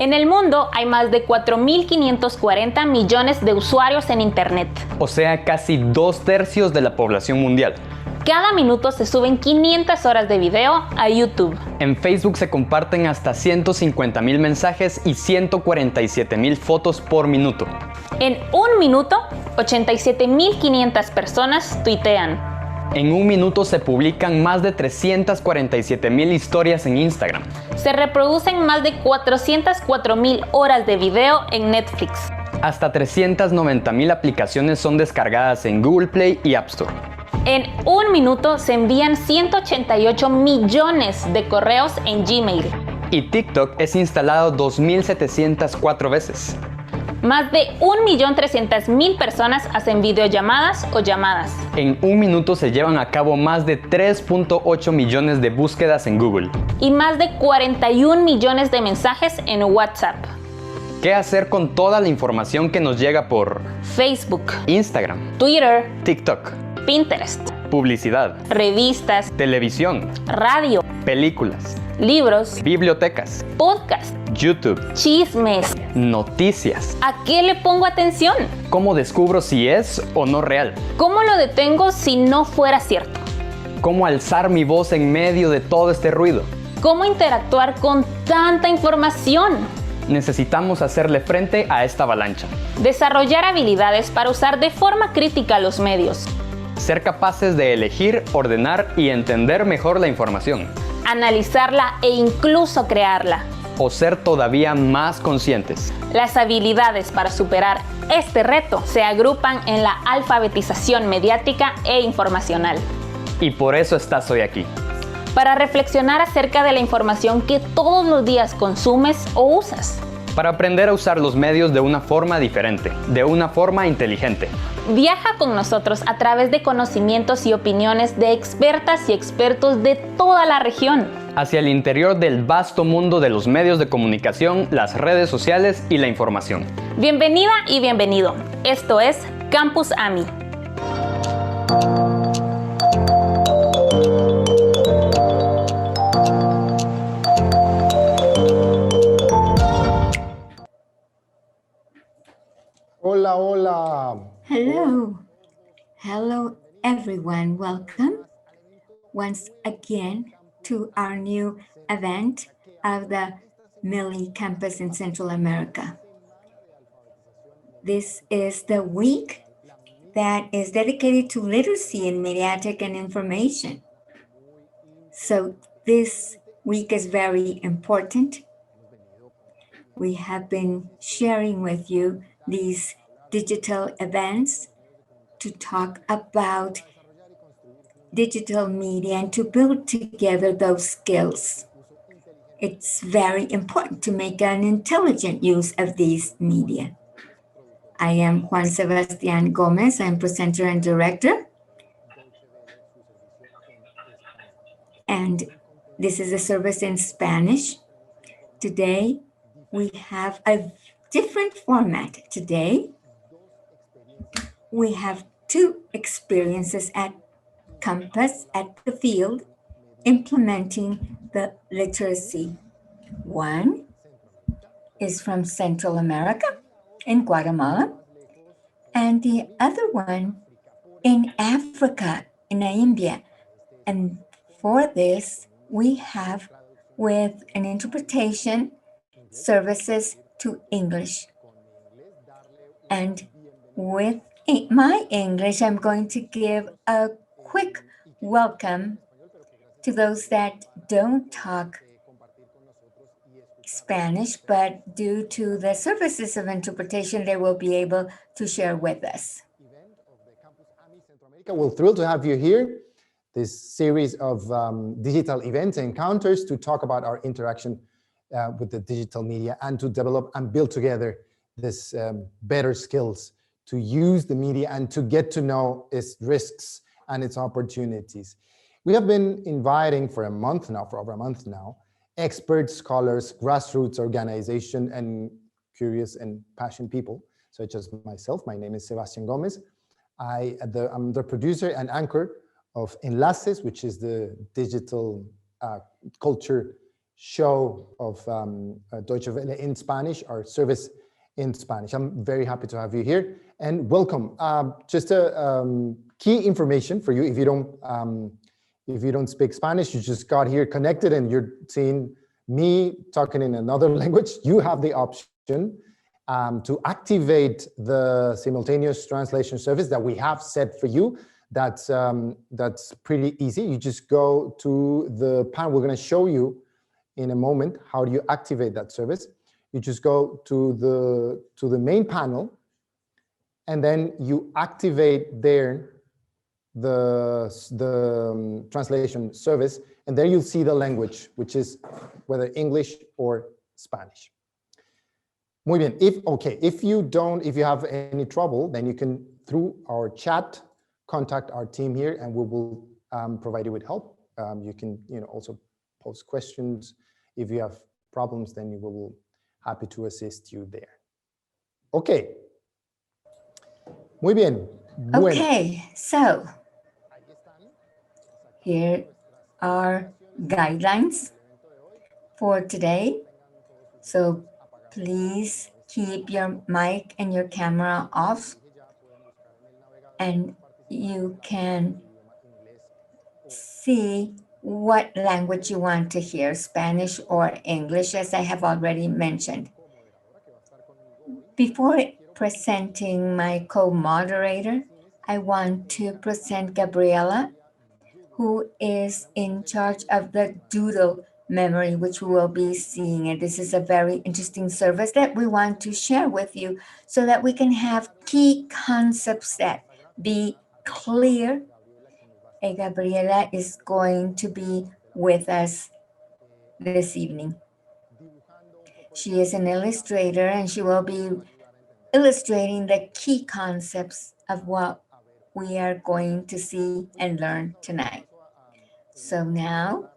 En el mundo hay más de 4.540 millones de usuarios en Internet. O sea, casi 2/3 de la población mundial. Cada minuto se suben 500 horas de video a YouTube. En Facebook se comparten hasta 150.000 mensajes y 147.000 fotos por minuto. En un minuto, 87.500 personas tuitean. En un minuto se publican más de 347.000 historias en Instagram. Se reproducen más de 404.000 horas de video en Netflix. Hasta 390.000 aplicaciones son descargadas en Google Play y App Store. En un minuto se envían 188 millones de correos en Gmail. Y TikTok es instalado 2.704 veces. Más de 1.300.000 personas hacen videollamadas o llamadas. En un minuto se llevan a cabo más de 3.8 millones de búsquedas en Google. Y más de 41 millones de mensajes en WhatsApp. ¿Qué hacer con toda la información que nos llega por Facebook, Instagram, Twitter, TikTok, Pinterest, publicidad, revistas, televisión, radio, películas, libros, bibliotecas, podcasts, YouTube, chismes? noticias? ¿A qué le pongo atención? ¿Cómo descubro si es o no real? ¿Cómo lo detengo si no fuera cierto? ¿Cómo alzar mi voz en medio de todo este ruido? ¿Cómo interactuar con tanta información? Necesitamos hacerle frente a esta avalancha. Desarrollar habilidades para usar de forma crítica los medios. Ser capaces de elegir, ordenar y entender mejor la información. Analizarla e incluso crearla. O ser todavía más conscientes. Las habilidades para superar este reto se agrupan en la alfabetización mediática e informacional. Y por eso estás hoy aquí. Para reflexionar acerca de la información que todos los días consumes o usas. Para aprender a usar los medios de una forma diferente, de una forma inteligente. Viaja con nosotros a través de conocimientos y opiniones de expertas y expertos de toda la región. Hacia el interior del vasto mundo de los medios de comunicación, las redes sociales y la información. Bienvenida y bienvenido. Esto es Campus AMI. Hola, hola. Hello. Hello, everyone. Welcome once again to our new event of the MiLLi campus in Central America. This is the week that is dedicated to literacy in Mediatic and information. So this week is very important. We have been sharing with you these digital events to talk about digital media and to build together those skills. It's very important to make an intelligent use of these media. I am Juan Sebastián Gómez. I'm presenter and director. And this is a service in Spanish. Today, we have a different format. Today, we have two experiences at campus, at the field, implementing the literacy. One is from Central America, in Guatemala, and the other one in Africa, in Namibia. And for this, we have with an interpretation services to English. And with my English, I'm going to give a quick welcome to those that don't talk Spanish, but due to the services of interpretation, they will be able to share with us. We're thrilled to have you here. This series of digital events and encounters to talk about our interaction with the digital media and to develop and build together this better skills to use the media and to get to know its risks and its opportunities. We have been inviting for over a month now, experts, scholars, grassroots organization, and curious and passionate people, such as myself. My name is Sebastián Gómez. I'm the producer and anchor of Enlaces, which is the digital culture show of Deutsche Welle in Spanish, our service in Spanish. I'm very happy to have you here and welcome. Just a key information for you: if you don't speak Spanish, you just got here connected and you're seeing me talking in another language, you have the option to activate the simultaneous translation service that we have set for you. That's pretty easy. You just go to the panel. We're going to show you in a moment how do you activate that service. You just go to the main panel, and then you activate there the translation service, and there you'll see the language, which is whether English or Spanish. Muy bien. If you have any trouble, then you can, through our chat, contact our team here, and we will provide you with help. You can, also post questions. If you have problems, then we will happy to assist you there. Okay. Muy bien. Bueno. Okay, so here are guidelines for today. So please keep your mic and your camera off, and you can see what language you want to hear, Spanish or English, as I have already mentioned. Before presenting my co-moderator, I want to present Gabriela, who is in charge of the doodle memory, which we will be seeing. And this is a very interesting service that we want to share with you so that we can have key concepts that be clear. And Gabriela is going to be with us this evening. She is an illustrator, and she will be illustrating the key concepts of what we are going to see and learn tonight. So now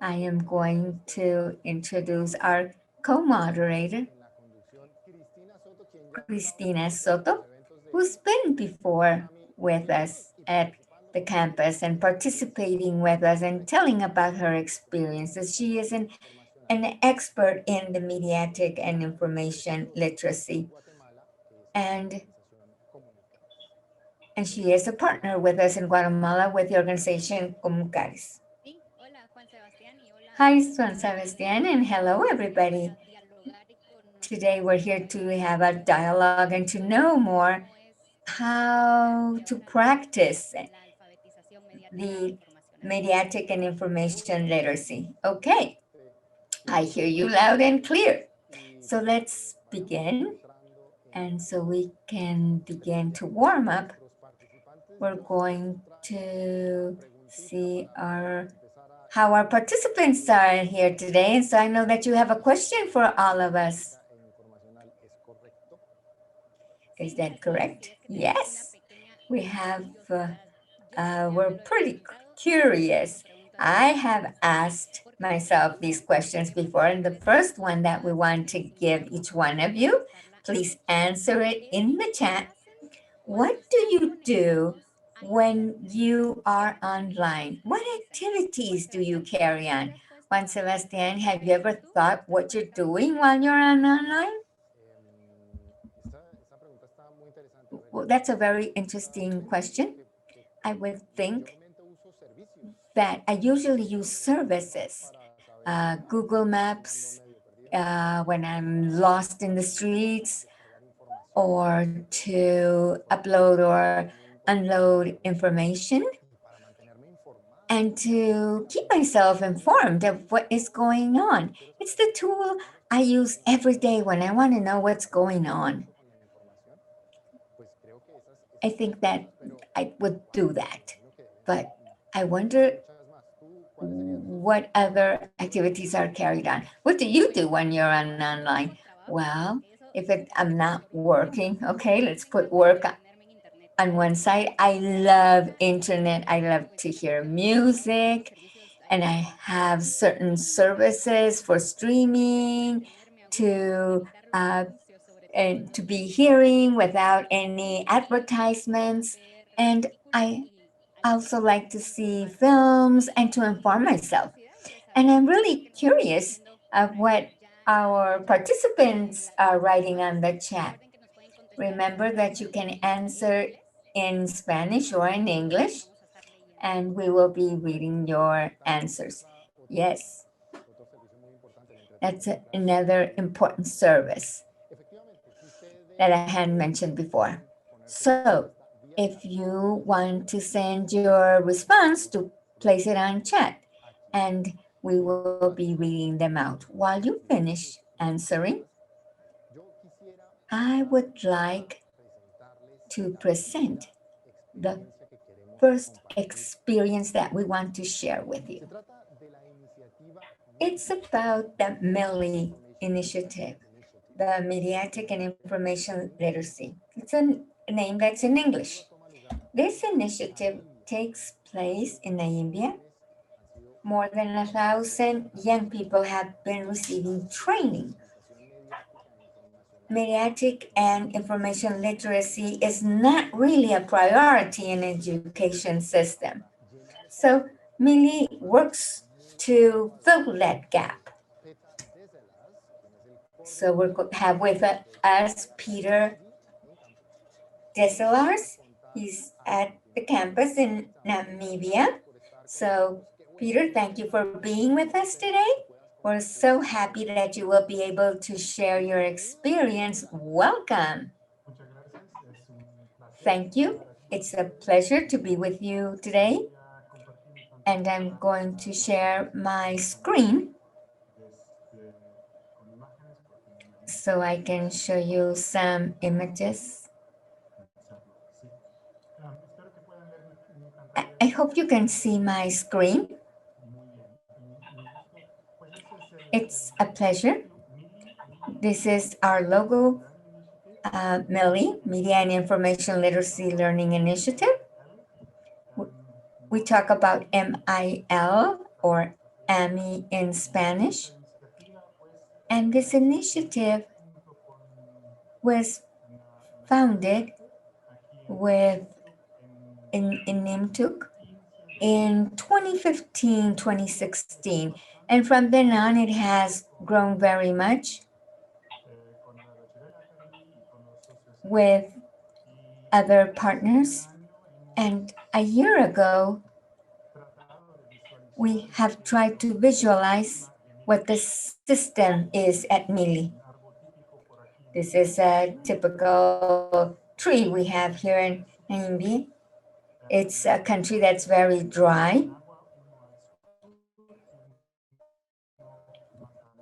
I am going to introduce our co-moderator, Cristina Soto, who's been before with us at the campus and participating with us and telling about her experiences. She is an expert in the Mediatic and information literacy. And she is a partner with us in Guatemala with the organization Comunicares. Hi, Juan Sebastián, and hello, everybody. Today we're here to have a dialogue and to know more how to practice the Mediatic and information literacy. Okay, I hear you loud and clear. So let's begin. And so we can begin to warm up. We're going to see how our participants are here today. And so I know that you have a question for all of us. Is that correct? Yes. We have, we're pretty curious. I have asked myself these questions before, and the first one that we want to give each one of you, please answer it in the chat. What do you do when you are online? What activities do you carry on? Juan Sebastián, have you ever thought what you're doing while you're online? Well, that's a very interesting question. I would think that I usually use services, Google Maps, when I'm lost in the streets, or to upload or unload information, and to keep myself informed of what is going on. It's the tool I use every day when I want to know what's going on. I think that I would do that, but I wonder what other activities are carried on. What do you do when you're online? Well, if I'm not working, okay, let's put work on one side. I love internet. I love to hear music, and I have certain services for streaming and to be hearing without any advertisements. And I also like to see films and to inform myself. And I'm really curious of what our participants are writing on the chat. Remember that you can answer in Spanish or in English, and we will be reading your answers. Yes, that's another important service that I had mentioned before. So if you want to send your response, to place it on chat, and we will be reading them out. While you finish answering, I would like to present the first experience that we want to share with you. It's about the MiLLi initiative, the Mediatic and Information Literacy. It's a name that's in English. This initiative takes place in Namibia. More than 1,000 young people have been receiving training. Mediatic and information literacy is not really a priority in education system. So MiLLi works to fill that gap. So we have with us Peter Deselaers. He's at the campus in Namibia. So Peter, thank you for being with us today. We're so happy that you will be able to share your experience. Welcome. Thank you. It's a pleasure to be with you today. And I'm going to share my screen so I can show you some images. I hope you can see my screen. It's a pleasure. This is our logo, MiLLi, Media and Information Literacy Learning Initiative. We talk about MiLL or AMI in Spanish. And this initiative was founded in Nimtuk in 2015, 2016. And from then on, it has grown very much with other partners. And a year ago, we have tried to visualize what the system is at MiLLi. This is a typical tree we have here in Namibia. It's a country that's very dry.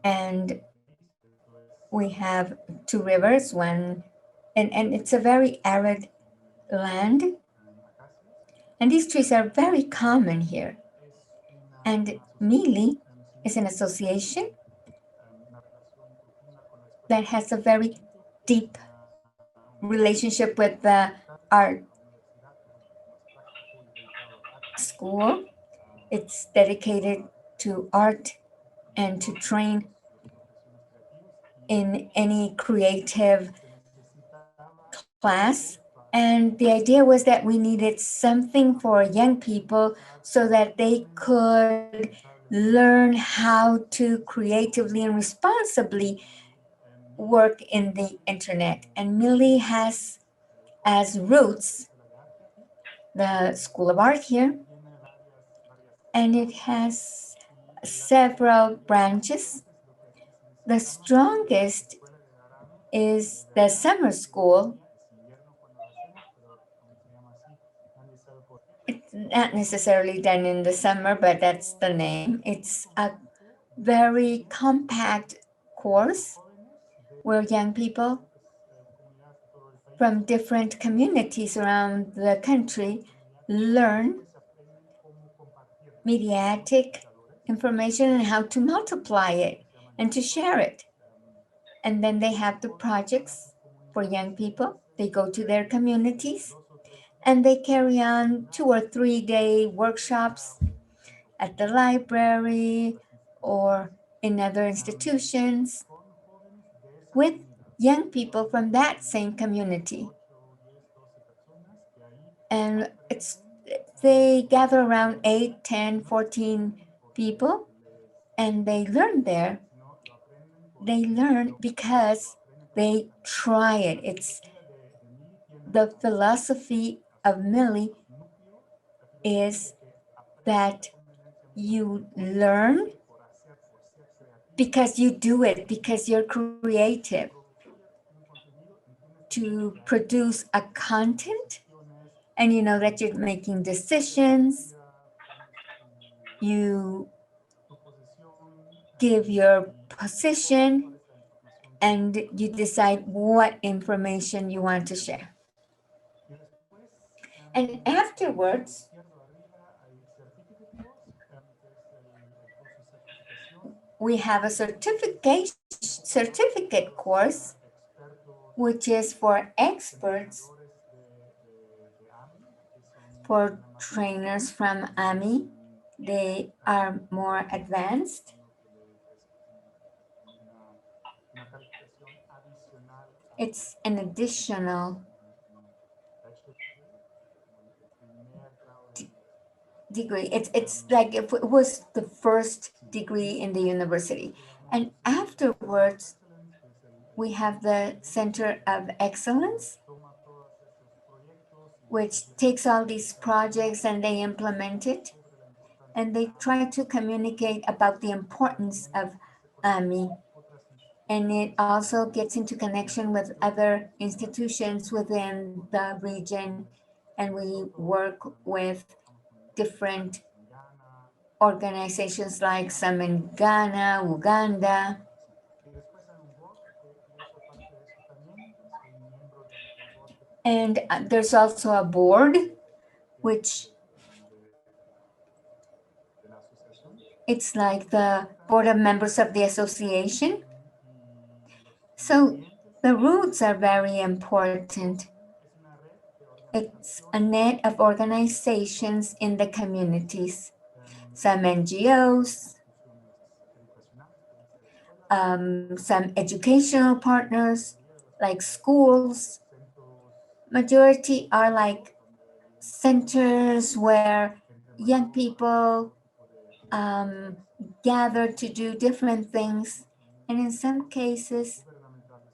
And we have two rivers, and it's a very arid land. And these trees are very common here. And MiLLi is an association that has a very deep relationship with the art school. It's dedicated to art and to train in any creative class. And the idea was that we needed something for young people so that they could learn how to creatively and responsibly work in the internet. And MiLLi has as roots the School of Art here, and it has several branches. The strongest is the summer school. It's not necessarily done in the summer, but that's the name. It's a very compact course where young people from different communities around the country learn mediatic information and how to multiply it and to share it. And then they have the projects for young people. They go to their communities and they carry on 2 or 3 day workshops at the library or in other institutions with young people from that same community. And they gather around 8, 10, 14 people. And they learn there. They learn because they try it. It's the philosophy of MiLLi is that you learn because you do it, because you're creative. To produce a content, and you know that you're making decisions, you give your position, and you decide what information you want to share. And afterwards, we have a certificate course, which is for experts, for trainers from AMI. They are more advanced. It's an additional degree. It's like if it was the first degree in the university. And afterwards, we have the Center of Excellence, which takes all these projects and they implement it. And they try to communicate about the importance of AMI. And it also gets into connection with other institutions within the region. And we work with different organizations like some in Ghana, Uganda. And there's also a board, which it's like the board of members of the association. So the roots are very important. It's a net of organizations in the communities, some NGOs, some educational partners, like schools. Majority are like centers where young people gather to do different things. And in some cases,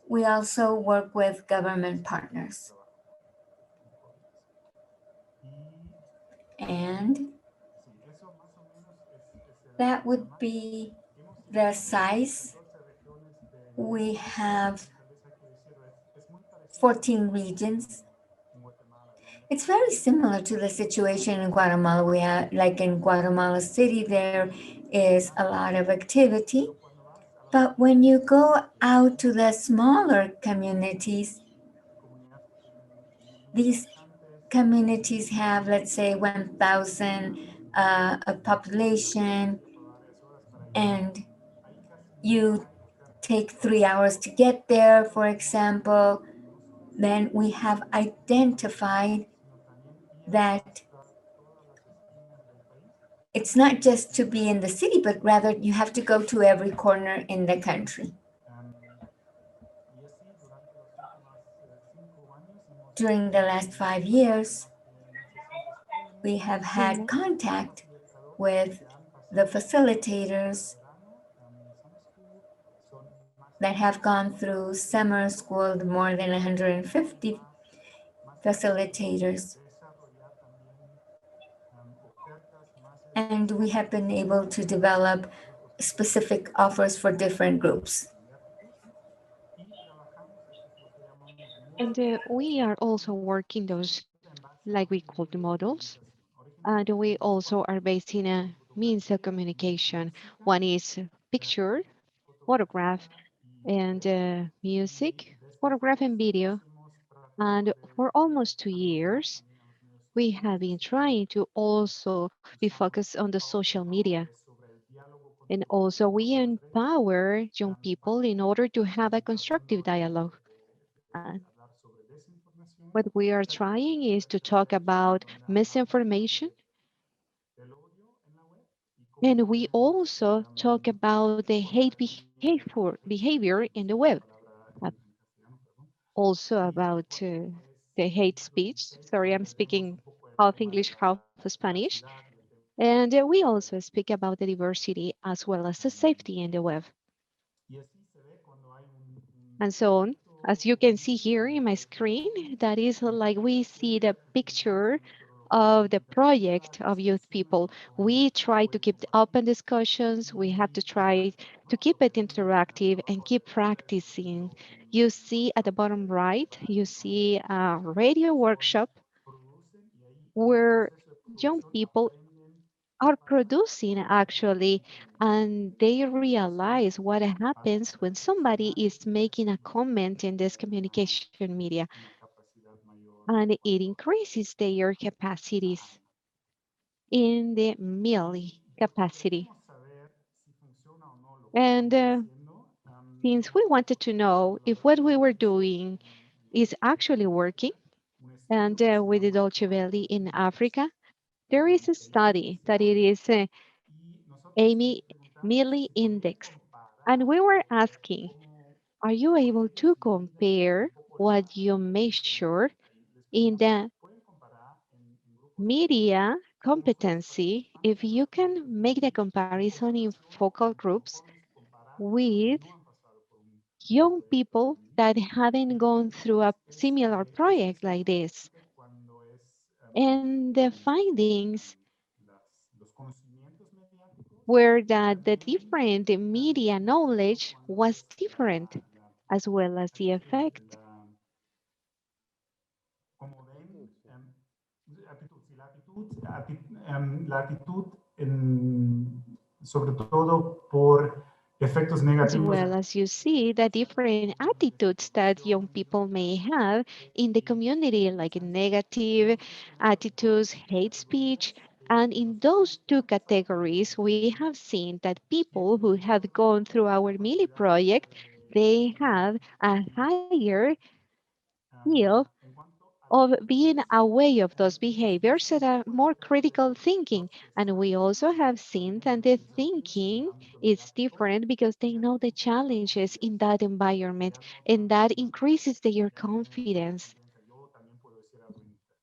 we also work with government partners. And that would be the size. We have 14 regions. It's very similar to the situation in Guatemala. We have, like in Guatemala City, there is a lot of activity. But when you go out to the smaller communities, these communities have, let's say, 1,000 a population, and you take 3 hours to get there, for example. Then we have identified that it's not just to be in the city, but rather you have to go to every corner in the country. During the last 5 years, we have had contact with the facilitators that have gone through summer school, more than 150 facilitators. And we have been able to develop specific offers for different groups. And we are also working those, like we call the models. And we also are based in a means of communication. One is picture, photograph, and music, photograph and video. And for almost 2 years, we have been trying to also be focused on the social media. And also we empower young people in order to have a constructive dialogue. Uh, what we are trying is to talk about misinformation. And we also talk about the behavior in the web. Uh, Also about the hate speech. Sorry, I'm speaking half English, half Spanish. And we also speak about the diversity as well as the safety in the web. And so on. As you can see here in my screen, that is like we see the picture of the project of youth people. We try to keep the open discussions. We have to try to keep it interactive and keep practicing. You see at the bottom right, you see a radio workshop where young people are producing actually, and they realize what happens when somebody is making a comment in this communication media, and it increases their capacities in the MiLLi capacity. And since we wanted to know if what we were doing is actually working, and with the Dolce Valley in Africa, there is a study that it is Amy MiLLi Index. And we were asking, are you able to compare what you measure in the media competency if you can make the comparison in focal groups with young people that haven't gone through a similar project like this? And the findings were that the different media knowledge was different, as well as the effect. As well as you see the different attitudes that young people may have in the community, like negative attitudes, hate speech. And in those two categories, we have seen that people who have gone through our MiLLi project, they have a higher feel of being aware of those behaviors that are more critical thinking. And we also have seen that the thinking is different because they know the challenges in that environment, and that increases their confidence.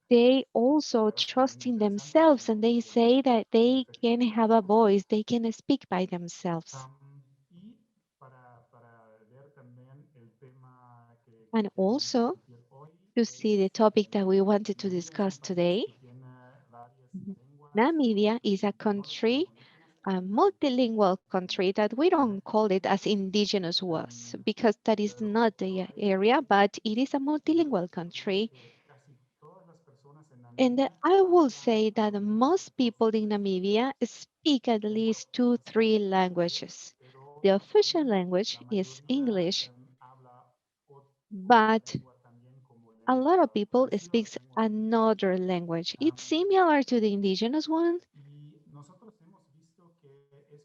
They also trust in themselves, and they say that they can have a voice, they can speak by themselves. And also, to see the topic that we wanted to discuss today, Namibia is a country, a multilingual country that we don't call it as indigenous was, because that is not the area, but it is a multilingual country. And I will say that most people in Namibia speak at least two, three languages. The official language is English, but a lot of people speaks another language. It's similar to the indigenous one,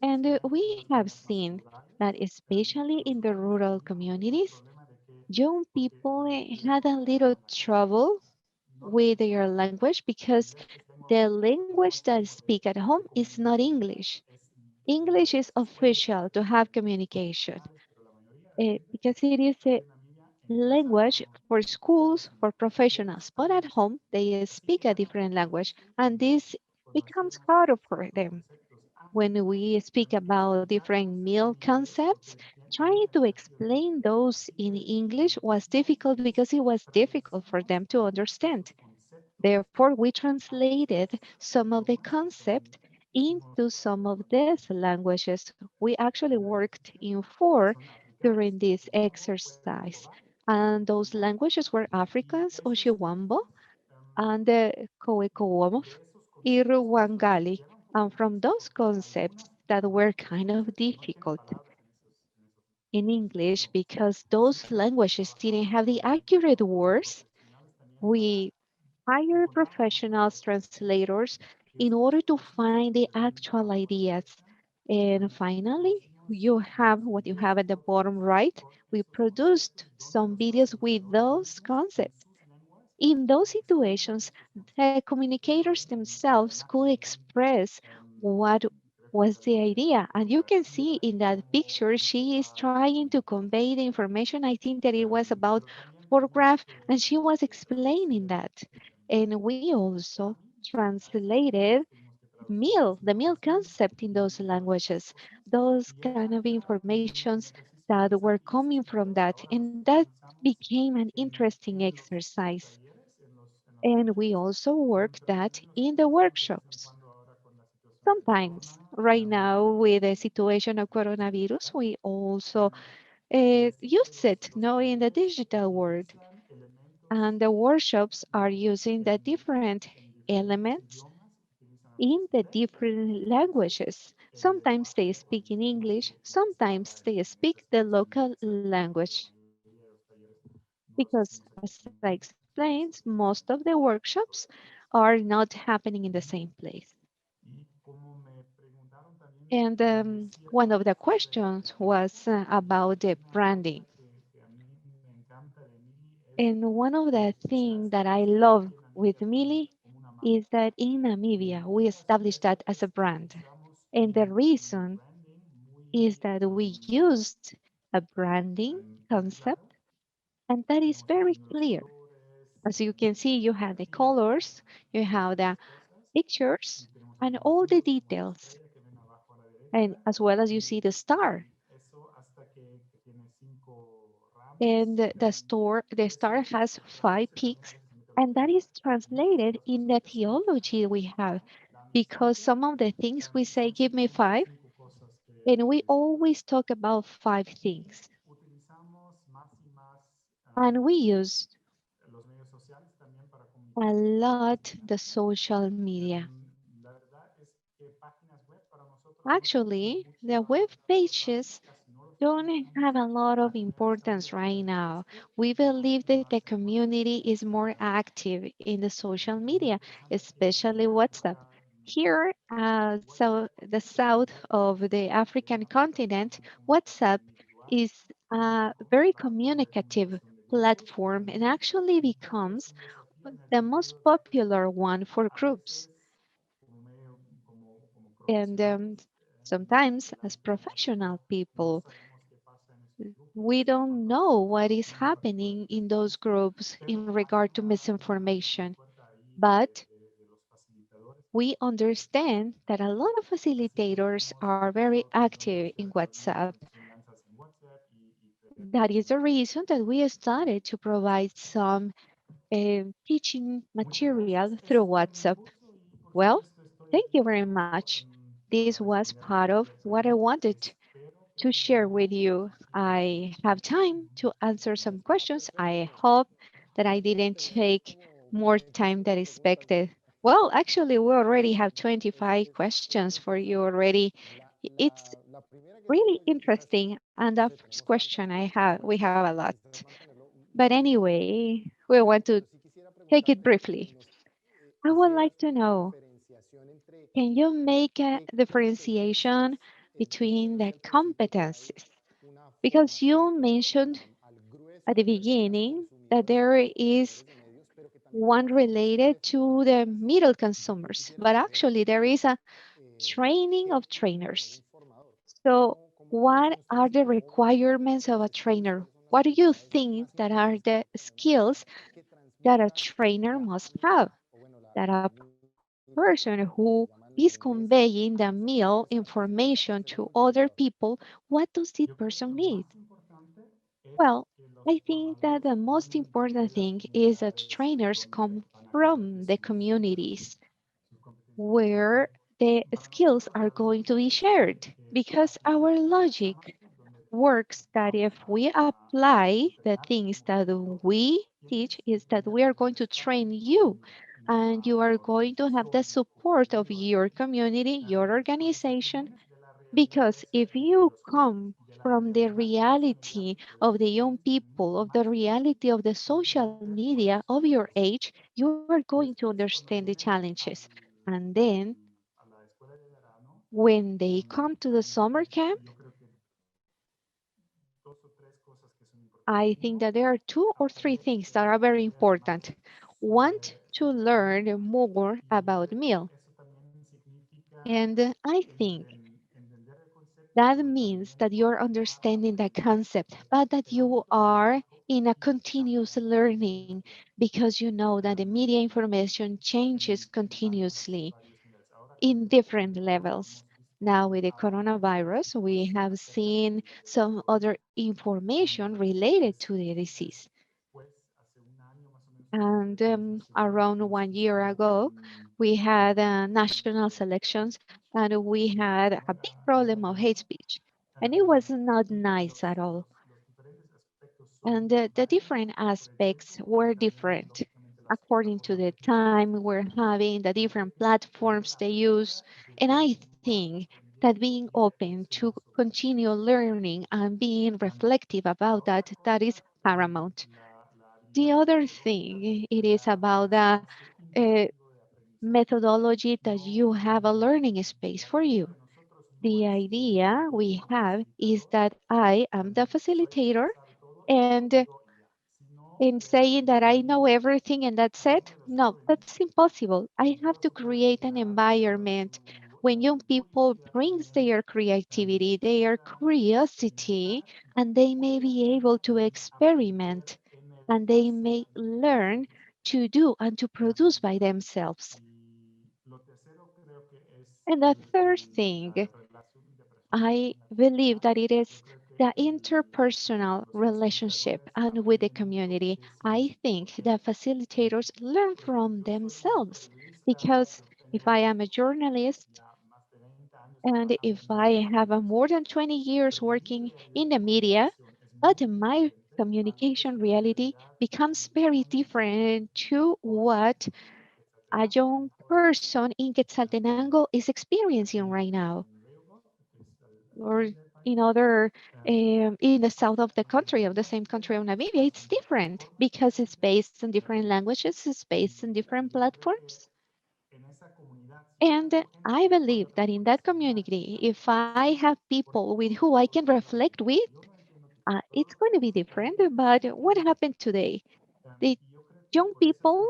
and we have seen that especially in the rural communities, young people had a little trouble with their language because the language that speak at home is not English. English is official to have communication because it is a language for schools, for professionals, but at home they speak a different language, and this becomes harder for them. When we speak about different meal concepts, trying to explain those in English was difficult because it was difficult for them to understand. Therefore, we translated some of the concept into some of these languages. We actually worked in four during this exercise. And those languages were Afrikaans, Oshiwambo, and the Kowekowomof, Iruwangali. And from those concepts that were kind of difficult in English because those languages didn't have the accurate words, we hire professionals, translators, in order to find the actual ideas. And finally, you have what you have at the bottom right. We produced some videos with those concepts. In those situations, the communicators themselves could express what was the idea. And you can see in that picture, she is trying to convey the information. I think that it was about photograph, and she was explaining that. And we also translated meal, the meal concept in those languages, those kind of informations that were coming from that. And that became an interesting exercise. And we also work that in the workshops. Sometimes, right now, with the situation of coronavirus, we also use it now in the digital world. And the workshops are using the different elements in the different languages. Sometimes they speak in English, sometimes they speak the local language. Because, as I explained, most of the workshops are not happening in the same place. And one of the questions was about the branding. And one of the things that I love with MiLLi is that in Namibia, we established that as a brand. And the reason is that we used a branding concept, and that is very clear. As you can see, you have the colors, you have the pictures, and all the details, and as well as you see the star. And the star has 5 peaks, and that is translated in the theology we have, because some of the things we say, give me five, and we always talk about 5 things. And we use a lot the social media. Actually, the web pages don't have a lot of importance right now. We believe that the community is more active in the social media, especially WhatsApp. Here, so the south of the African continent, WhatsApp is a very communicative platform and actually becomes the most popular one for groups. And sometimes, as professional people, we don't know what is happening in those groups in regard to misinformation, but we understand that a lot of facilitators are very active in WhatsApp. That is the reason that we started to provide some teaching material through WhatsApp. Well, thank you very much. This was part of what I wanted to share with you. I have time to answer some questions. I hope that I didn't take more time than expected. Well, actually, we already have 25 questions for you already. It's really interesting. And the first question we have a lot. But anyway, we want to take it briefly. I would like to know, can you make a differentiation between the competencies? Because you mentioned at the beginning that there is one related to the middle consumers, but actually there is a training of trainers. So what are the requirements of a trainer? What do you think that are the skills that a trainer must have? That a person who is conveying the meal information to other people, what does this person need? Well, I think that the most important thing is that trainers come from the communities where the skills are going to be shared, because our logic works that if we apply the things that we teach is that we are going to train you, and you are going to have the support of your community, your organization, because if you come from the reality of the young people, of the reality of the social media of your age, you are going to understand the challenges. And then when they come to the summer camp, I think that there are 2 or 3 things that are very important. Want to learn more about meal. And I think that means that you're understanding the concept, but that you are in a continuous learning, because you know that the media information changes continuously. in different levels. Now, with the coronavirus, we have seen some other information related to the disease. And around 1 year ago, we had national selections and we had a big problem of hate speech. And it was not nice at all. And the different aspects were different according to the time we're having, the different platforms they use. And I think that being open to continue learning and being reflective about that, that is paramount. The other thing, it is about the uh, methodology that you have a learning space for you. The idea we have is that I am the facilitator, and in saying that I know everything and that's it, no, that's impossible. I have to create an environment when young people brings their creativity, their curiosity, and they may be able to experiment and they may learn to do and to produce by themselves. And the third thing, I believe that it is the interpersonal relationship and with the community. I think that facilitators learn from themselves because if I am a journalist and if I have a more than 20 years working in the media, but my communication reality becomes very different to what a young person in Quetzaltenango is experiencing right now, or in other in the south of the country, of the same country of Namibia. It's different because it's based on different languages, it's based on different platforms. And I believe that in that community, if I have people with who I can reflect with, it's going to be different. But what happened today? The young people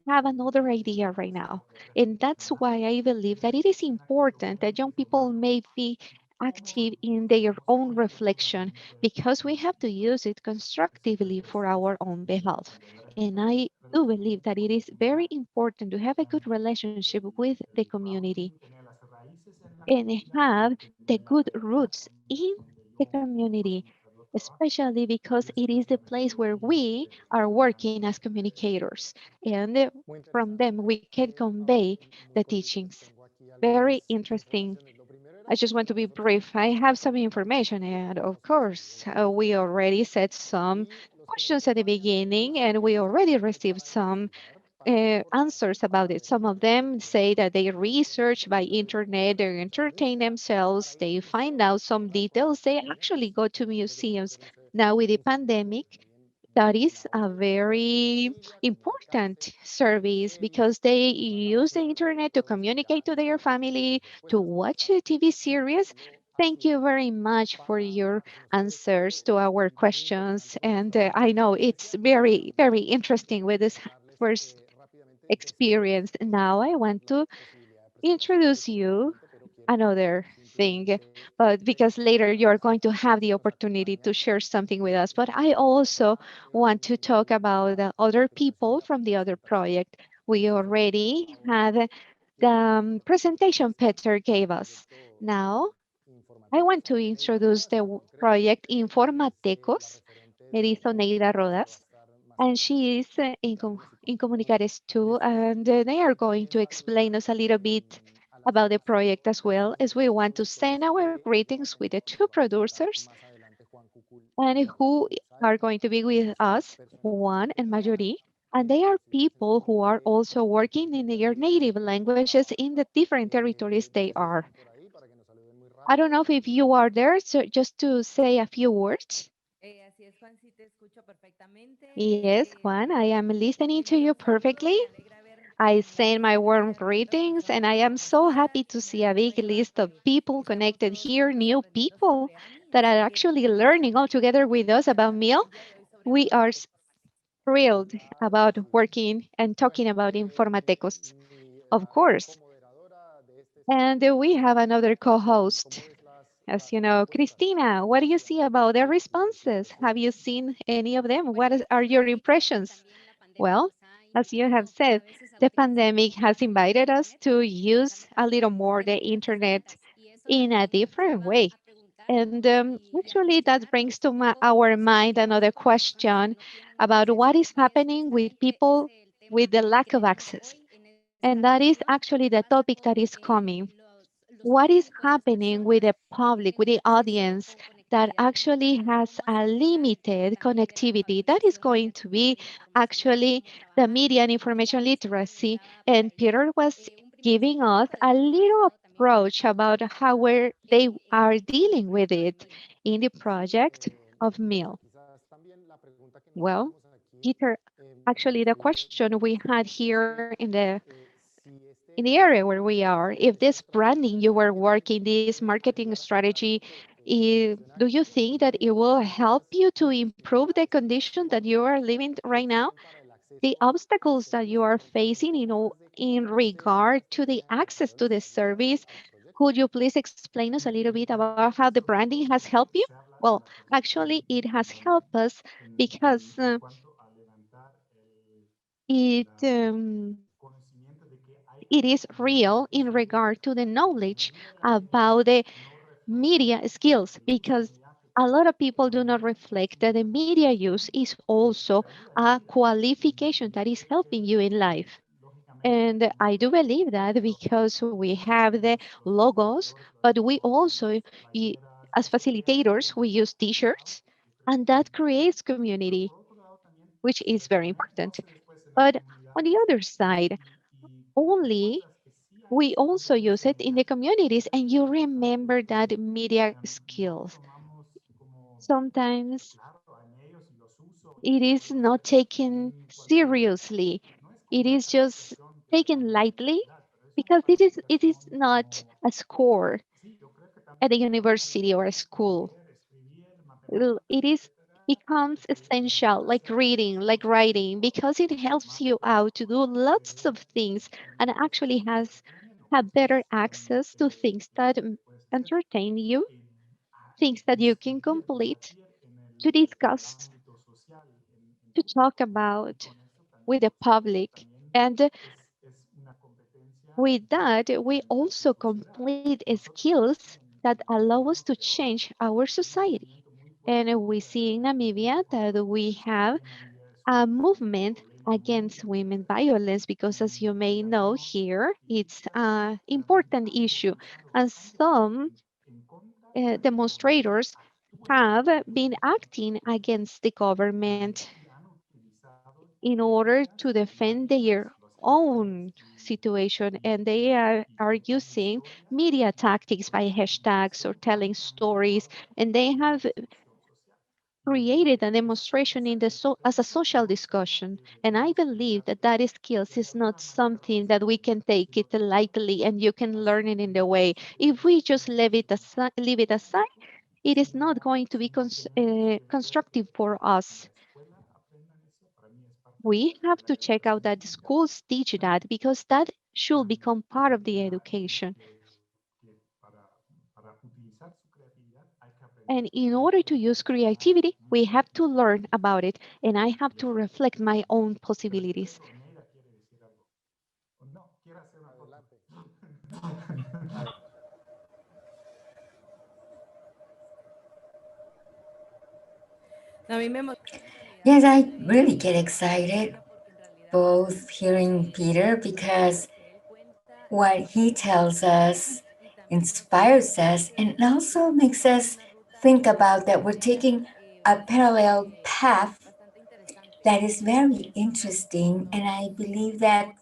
have another idea right now. And that's why I believe that it is important that young people may be active in their own reflection because we have to use it constructively for our own behalf. And I do believe that it is very important to have a good relationship with the community and have the good roots in the community, especially because it is the place where we are working as communicators. And from them, we can convey the teachings. Very interesting. I just want to be brief. I have some information, and of course, we already said some questions at the beginning, and we already received some answers about it. Some of them say that they research by internet, they entertain themselves, they find out some details, they actually go to museums. Now with the pandemic, that is a very important service because they use the internet to communicate to their family, to watch a TV series. Thank you very much for your answers to our questions. And I know it's very, very interesting with this first experience. Now I want to introduce you another thing, but because later you're going to have the opportunity to share something with us. But I also want to talk about the other people from the other project. We already had the presentation Peter gave us. Now I want to introduce the project Informatecos. It is Oneida Rodas, and she is in Comunicares too, and they are going to explain us a little bit about the project as well, as we want to send our greetings with the two producers and who are going to be with us, Juan and Marjorie. And they are people who are also working in their native languages in the different territories they are. I don't know if you are there, so just to say a few words. Así es, Juan, sí te escucho perfectamente. Yes, Juan, I am listening to you Bienvenidos a todos, perfectly. me alegra ver I la send my warm presencia de tantas greetings, and personas I am so happy reconocidas. to Me see a alegra big igual list of que people estamos connected todos here, juntos new aprendiendo people sobre AMI. that Así are que actually me alegra learning all mucho together with us about MiLLi. el día de hoy sobre We are informática. thrilled about working and talking about Informatecos, of course. And we have another co-host. As you know, Cristina, what do you see about their responses? Have you seen any of them? Are your impressions? Well, as you have said, the pandemic has invited us to use a little more the internet in a different way. And actually, that brings to our mind another question about what is happening with people with the lack of access. And that is actually the topic that is coming. What is happening with the public, with the audience that actually has a limited connectivity? That is going to be actually the media and information literacy. And Peter was giving us a little approach about how they are dealing with it in the project of MiLLi. Well, Peter, actually the question we had here in the area where we are, if this branding you were working, this marketing strategy, do you think that it will help you to improve the condition that you are living right now? The obstacles that you are facing, in regard to the access to the service, could you please explain us a little bit about how the branding has helped you? Well, actually, it has helped us because it it is real in regard to the knowledge about the media skills, because a lot of people do not reflect that the media use is also a qualification that is helping you in life. And I do believe that because we have the logos, but we also, y- as facilitators, we use t-shirts, and that creates community, which is very important. But on the other side, only we also use it in the communities, and you remember that media skills. Sometimes it is not taken seriously. It is just taken lightly because it is not a score at a university or a school. It is becomes essential, like reading, like writing, because it helps you out to do lots of things and actually have better access to things that entertain you, things that you can complete, to discuss, to talk about with the public. And with that, we also complete skills that allow us to change our society. And we see in Namibia that we have a movement against women violence because, as you may know, here it's an important issue. And some demonstrators have been acting against the government in order to defend their own situation, and they are using media tactics by hashtags or telling stories, and they have created a demonstration as a social discussion. And I believe that that skills is not something that we can take it lightly and you can learn it in the way. If we just leave it aside, it is not going to be constructive for us. We have to check out that the schools teach that, because that should become part of the education. And in order to use creativity, we have to learn about it, and I have to reflect my own possibilities. A mí me emociona en realidad Yes, I este, really get esta excited charla porque en realidad both hearing Peter because what he tells us inspires us and also makes us think about that we're taking a parallel path that is very interesting. And I believe that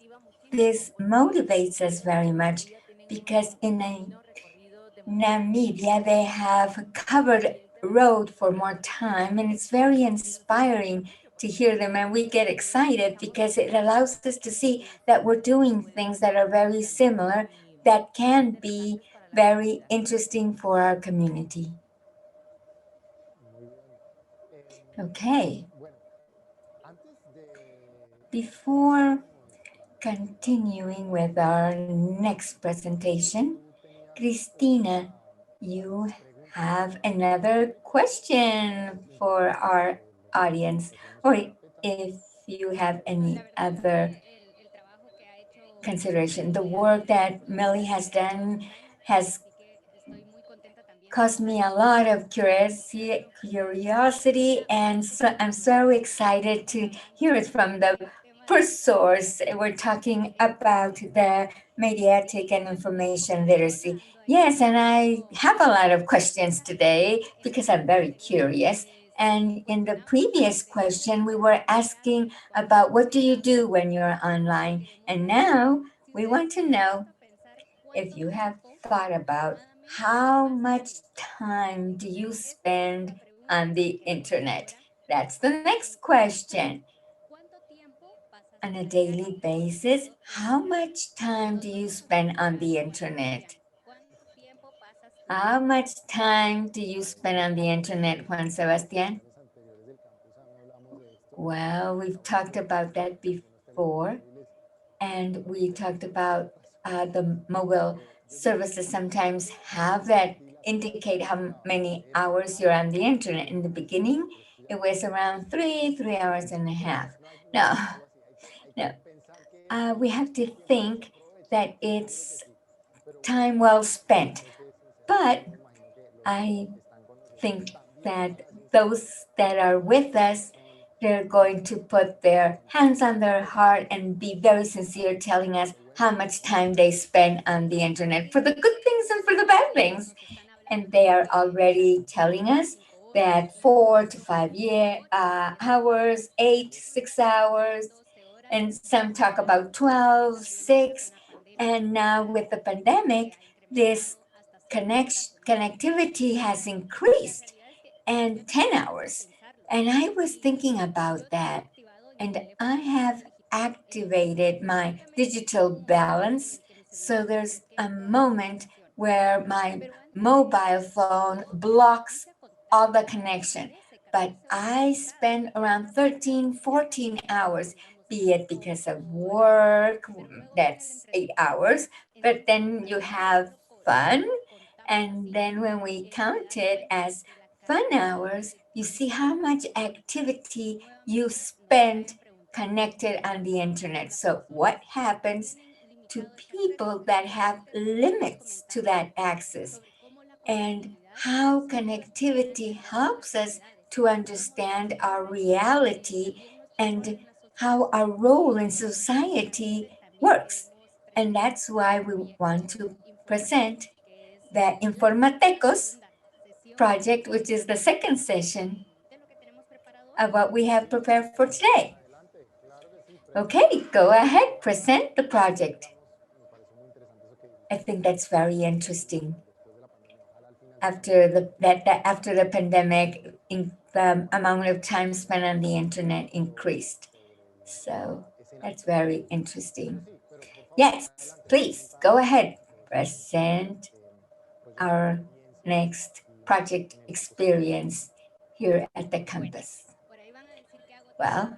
this motivates us very much because in Namibia they have covered road for more time, and it's very inspiring to hear them, and we get excited because it allows us to see that we're doing things that are very similar that can be very interesting for our community. Okay, before continuing with our next presentation, Cristina, you have another question for our audience. Or if you have any other consideration. The work that MiLLi has done has caused me a lot of curiosity, and so I'm so excited to hear it from the first source. We're talking about the Mediatic and information literacy. Yes, and I have a lot of questions today because I'm very curious. And in the previous question, we were asking about what do you do when you're online? And now we want to know if you have thought about how much time do you spend on the internet? That's the next question. On a daily basis, how much time do you spend on the internet? How much time do you spend on the internet, Juan Sebastián? Well, we've talked about that before, and we talked about the mobile services sometimes have that indicate how many hours you're on the internet. In the beginning, it was around 3 hours and a half. No, we have to think that it's time well spent. But I think that those that are with us, they're going to put their hands on their heart and be very sincere, telling us how much time they spend on the internet for the good things and for the bad things. And they are already telling us that 4 to 5 hours, 8, 6 hours, and some talk about 12, 6. And now with the pandemic, this connectivity has increased and 10 hours. And I was thinking about that, and I have activated my digital balance. So there's a moment where my mobile phone blocks all the connection. But I spend around 13, 14 hours, be it because of work, that's 8 hours, but then you have fun. And then when we count it as fun hours, you see how much activity you spend connected on the internet. So what happens to people that have limits to that access, and how connectivity helps us to understand our reality and how our role in society works. And that's why we want to present the Informatecos project, which is the second session of what we have prepared for today. Okay, go ahead, present the project. I think that's very interesting. After the pandemic, the amount of time spent on the internet increased. So that's very interesting. Yes, please go ahead, present our next project experience here at the campus. Well,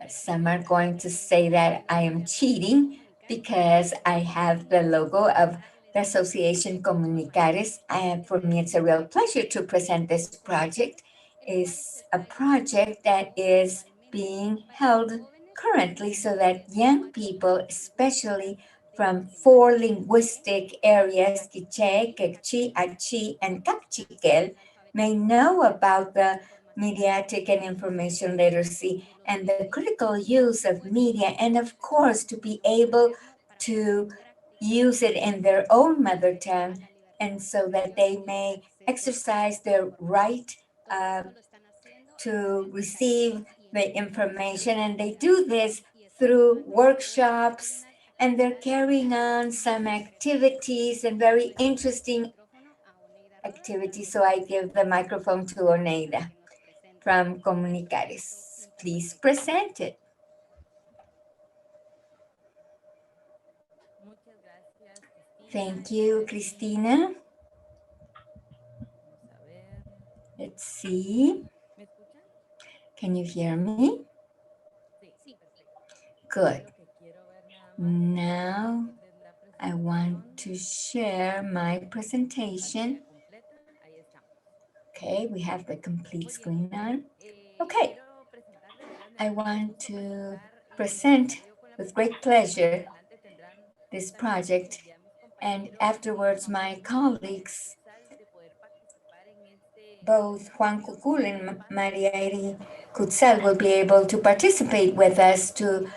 some are going to say that I am cheating because I have the logo of the Association Comunicares. For me, it's a real pleasure to present this project. It's a project that is being held currently so that young people, especially from 4 linguistic areas, Quiché, Quechí, Achí, and Capchiquel, may know about the mediatic and information literacy and the critical use of media, and of course, to be able to use it in their own mother tongue, and so that they may exercise their right to receive the information. And they do this through workshops, and they're carrying on some activities and very interesting activities. So I give the microphone to Oneida from Comunicares. Please present it. Thank you, Cristina. Let's see. Can you hear me? Good. Now I want to share my presentation. Okay, we have the complete screen on. Okay. I want to present with great pleasure this project, and afterwards my colleagues, both Juan Cucul and Maria Kutsal, will be able to participate with us to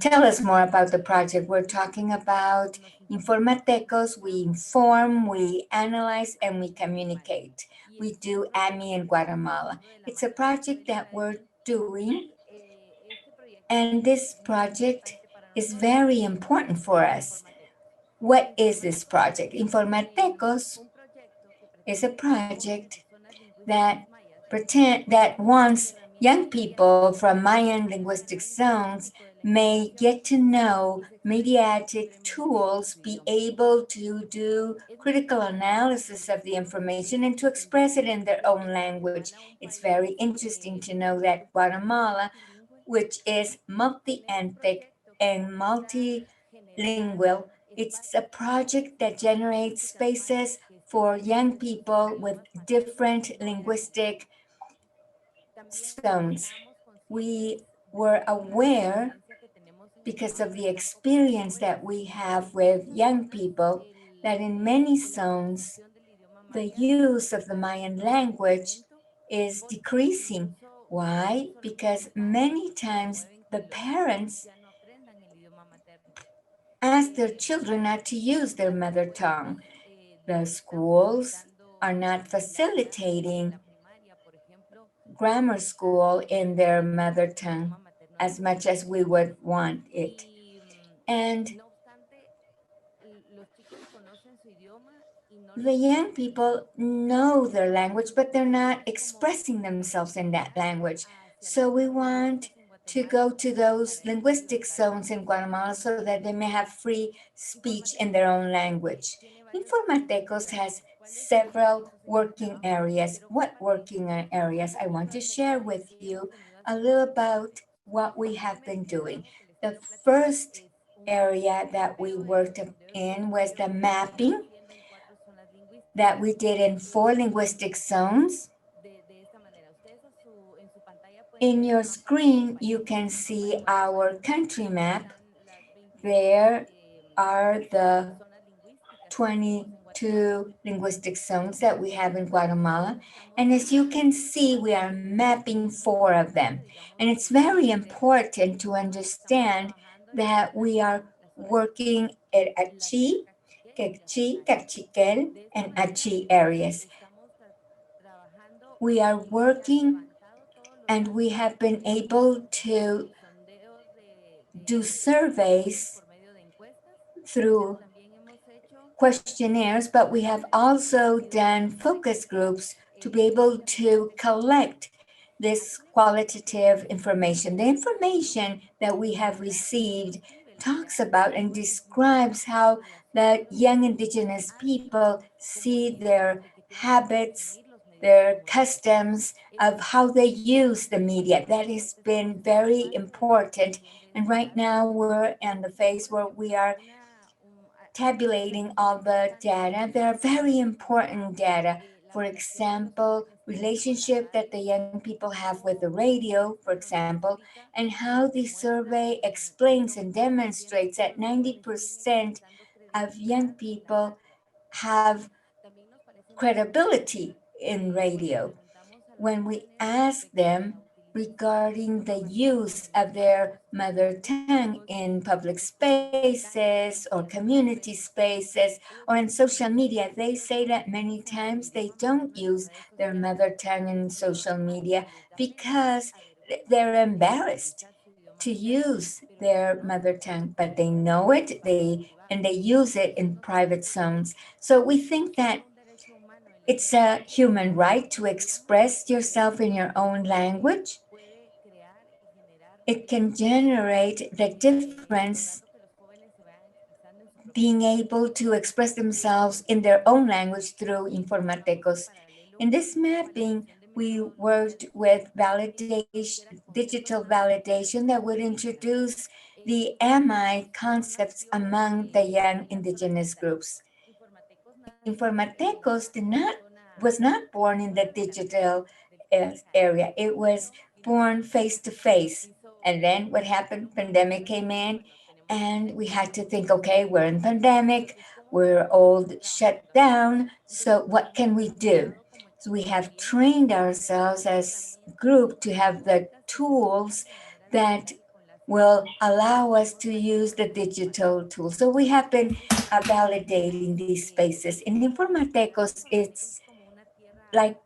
tell us more about the project. We're talking about Informatecos. We inform, we analyze, and we communicate. We do AMI in Guatemala. It's a project that we're doing, and this project is very important for us. What is this project? Informatecos is a project that wants young people from Mayan linguistic zones may get to know mediatic tools, be able to do critical analysis of the information and to express it in their own language. It's very interesting to know that Guatemala, which is multi-ethnic and multilingual, it's a project that generates spaces for young people with different linguistic zones. We were aware, because of the experience that we have with young people, that in many zones, the use of the Mayan language is decreasing. Why? Because many times the parents ask their children not to use their mother tongue. The schools are not facilitating grammar school in their mother tongue as much as we would want it. And the young people know their language, but they're not expressing themselves in that language. So we want to go to those linguistic zones in Guatemala so that they may have free speech in their own language. Informatecos has several working areas. What working areas? I want to share with you a little about what we have been doing. The first area that we worked in was the mapping that we did in 4 linguistic zones. In your screen, you can see our country map. There are the 22 linguistic zones that we have in Guatemala. And as you can see, we are mapping 4 of them. And it's very important to understand that we are working at Achi, Quechí, Cachiquel, and Achi areas. We are working and we have been able to do surveys through questionnaires, but we have also done focus groups to be able to collect this qualitative information. The information that we have received talks about and describes how the young indigenous people see their habits, their customs, of how they use the media. That has been very important. And right now we're in the phase where we are tabulating all the data. There are very important data. For example, relationship that the young people have with the radio, for example, and how the survey explains and demonstrates that 90% of young people have credibility in radio. When we ask them regarding the use of their mother tongue in public spaces or community spaces or in social media, they say that many times they don't use their mother tongue in social media because they're embarrassed to use their mother tongue, but they know it, and they use it in private zones. So we think that it's a human right to express yourself in your own language. It can generate the difference being able to express themselves in their own language through Informatecos. In this mapping, we worked with digital validation that would introduce the MI concepts among the young indigenous groups. Informatecos was not born in the digital area. It was born face to face. And then what happened? Pandemic came in, and we had to think, okay, we're in pandemic, we're all shut down, so what can we do? So we have trained ourselves as a group to have the tools that will allow us to use the digital tools. So we have been validating these spaces. In Informatecos, it's like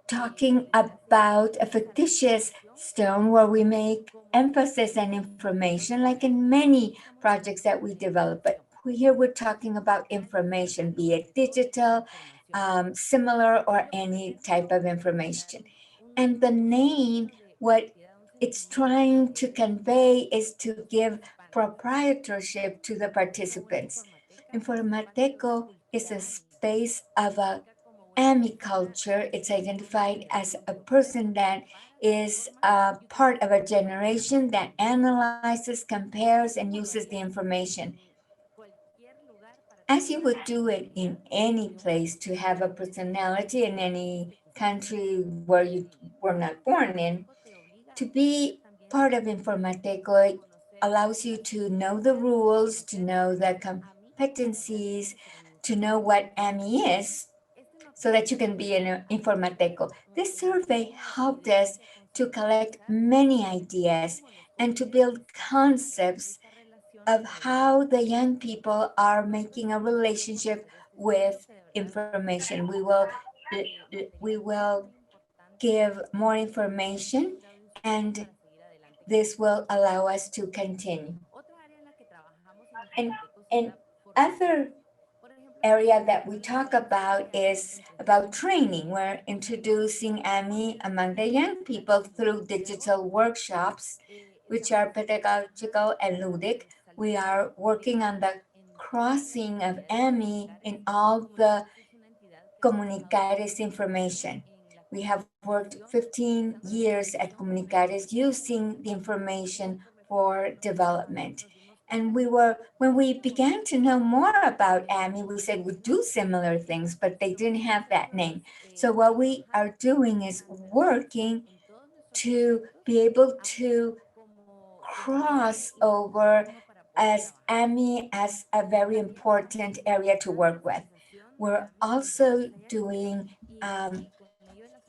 talking about a fictitious stone where we make emphasis and information, like in many projects that we develop. But here we're talking about information, be it digital, similar, or any type of information. And the name, what it's trying to convey is to give proprietorship to the participants. Informateco is a space of a AMI culture. It's identified as a person that is part of a generation that analyzes, compares, and uses the information. As you would do it in any place to have a personality in any country where you were not born in, to be part of Informateco allows you to know the rules, to know the competencies, to know what AMI is, so that you can be an Informateco. This survey helped us to collect many ideas and to build concepts of how the young people are making a relationship with information. We will give more information, and this will allow us to continue. And other area that we talk about is about training. We're introducing AMI among the young people through digital workshops, which are pedagogical and ludic. We are working on the crossing of AMI in all the Comunicares information. We have worked 15 years at Comunicares using the information for development. And when we began to know more about AMI, we said we'd do similar things, but they didn't have that name. So what we are doing is working to be able to cross over as AMI as a very important area to work with. We're also doing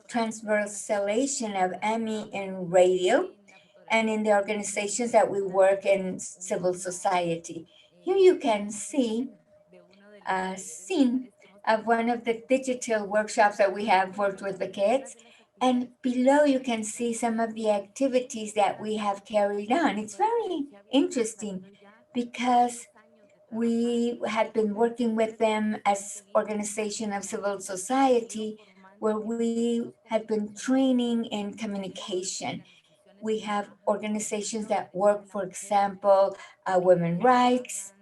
transversalation of AMI in radio and in the organizations that we work in civil society. Here you can see a scene of one of the digital workshops that we have worked with the kids. And below you can see some of the activities that we have carried on. It's very interesting because we had been working with them as organization of civil society, where we had been training in communication. We have organizations that work, for example, women's rights.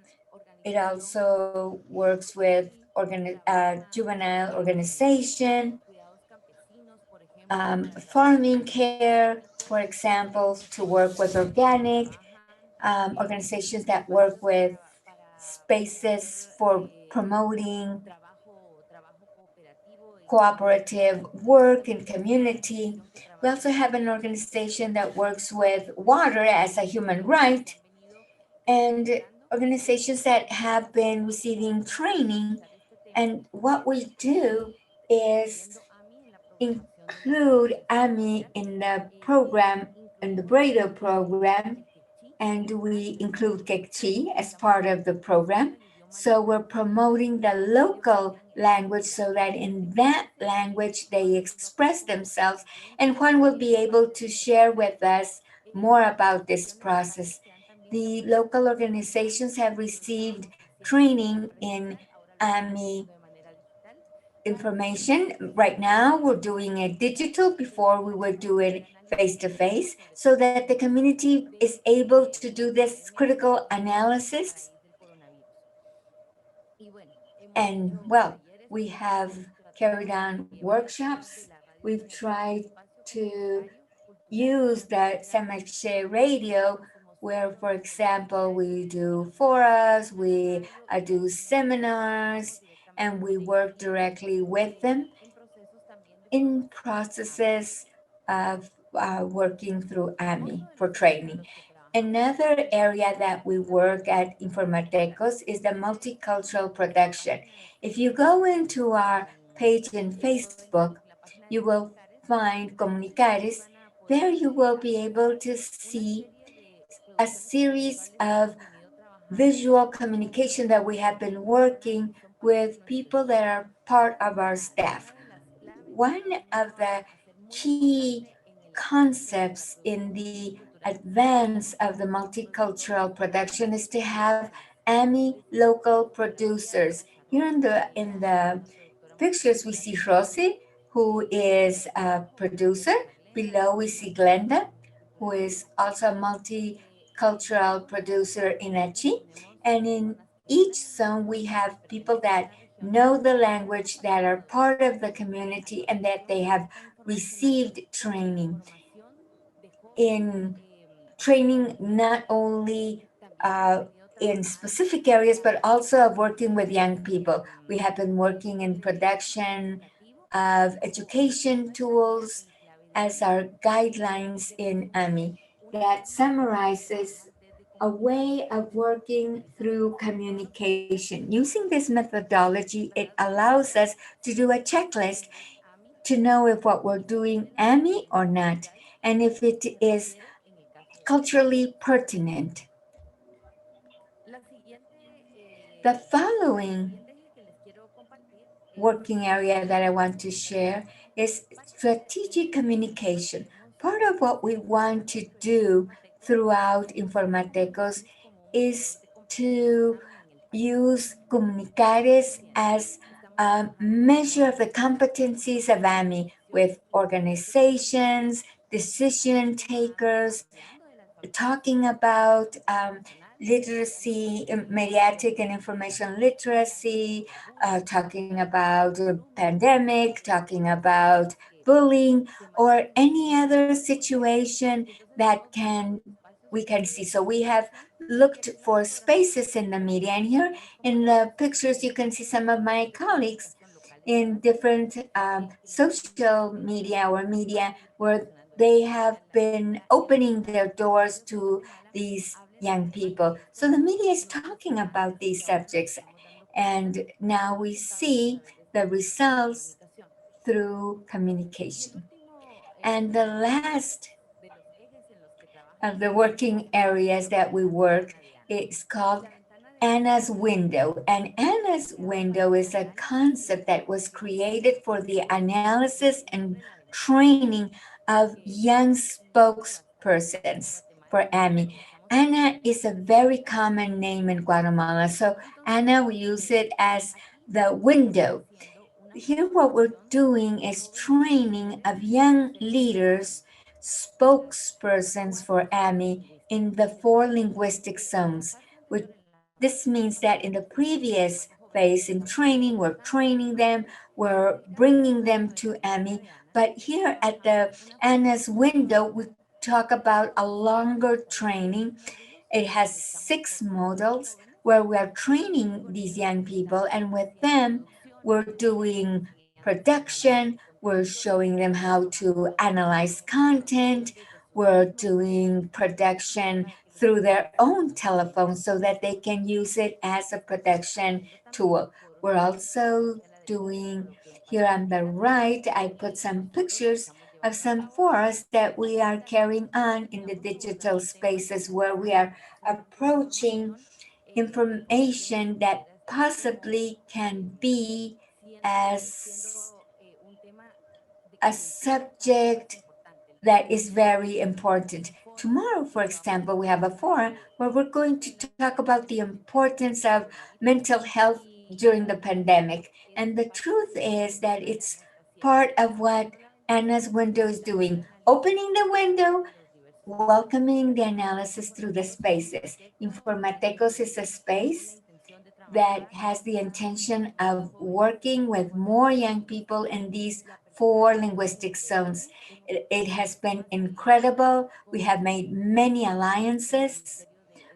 It also works with juvenile organization, farming care, for example, to work with organic, organizations that work with spaces for promoting cooperative work in community. We also have an organization that works with water as a human right, and organizations that have been receiving training. And what we do is include AMI in the program, in the Brado program, and we include Quechua as part of the program. So we're promoting the local language so that in that language they express themselves. And Juan will be able to share with us more about this process. The local organizations have received training in AMI information. Right now, we're doing it digital. Before, we would do it face-to-face, so that the community is able to do this critical analysis. And well, we have carried on workshops. We've tried to use the Semeche radio, where, for example, we do forums, we do seminars, and we work directly with them in processes of working through AMI for training. Another area that we work at Informatecos is the multicultural production. If you go into our page in Facebook, you will find Comunicares. There you will be able to see a series of visual communication that we have been working with people that are part of our staff. One of the key concepts in the advance of the multicultural production is to have AMI local producers. Here in the pictures we see Rosie, who is a producer. Below we see Glenda, who is also a multicultural producer in Achi. And in each zone we have people that know the language, that are part of the community, and that they have received training not only in specific areas, but also of working with young people. We have been working in production of education tools as our guidelines in AMI that summarizes a way of working through communication. Using this methodology, it allows us to do a checklist to know if what we're doing AMI or not, and if it is culturally pertinent. The following working area that I want to share is strategic communication. Part of what we want to do throughout Informatecos is to use Comunicares as a measure of the competencies of AMI with organizations, decision takers, talking about literacy, mediatic and information literacy, talking about the pandemic, talking about bullying, or any other situation that we can see. So we have looked for spaces in the media, and here in the pictures you can see some of my colleagues in different social media or media where they have been opening their doors to these young people. So the media is talking about these subjects, and now we see the results through communication. And the last of the working areas that we work is called Anna's window. And Anna's window is a concept that was created for the analysis and training of young spokespersons for AMI. Anna is a very common name in Guatemala. So Anna, we use it as the window. Here what we're doing is training of young leaders, spokespersons for AMI in the 4 linguistic zones. This means that in the previous phase in training, we're training them, we're bringing them to AMI, but here at the Anna's window, we talk about a longer training. It has 6 models where we are training these young people, and with them, we're doing production, we're showing them how to analyze content, we're doing production through their own telephone so that they can use it as a production tool. We're also doing, here on the right, I put some pictures of some forests that we are carrying on in the digital spaces where we are approaching information that possibly can be as a subject that is very important. Tomorrow, for example, we have a forum where we're going to talk about the importance of mental health during the pandemic. And the truth is that it's part of what Anna's window is doing, opening the window, welcoming the analysis through the spaces. Informatecos is a space that has the intention of working with more young people in these 4 linguistic zones. It has been incredible. We have made many alliances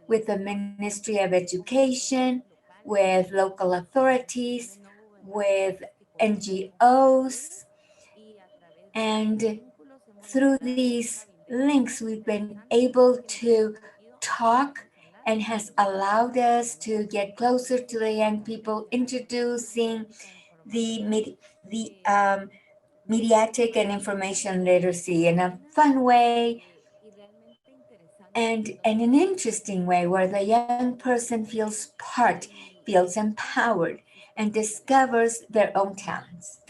with the Ministry of Education, with local authorities, with NGOs, and through these links, we've been able to talk and has allowed us to get closer to the young people, introducing the mediatic and information literacy in a fun way and in an interesting way where the young person feels part, feels empowered, and discovers their own talents.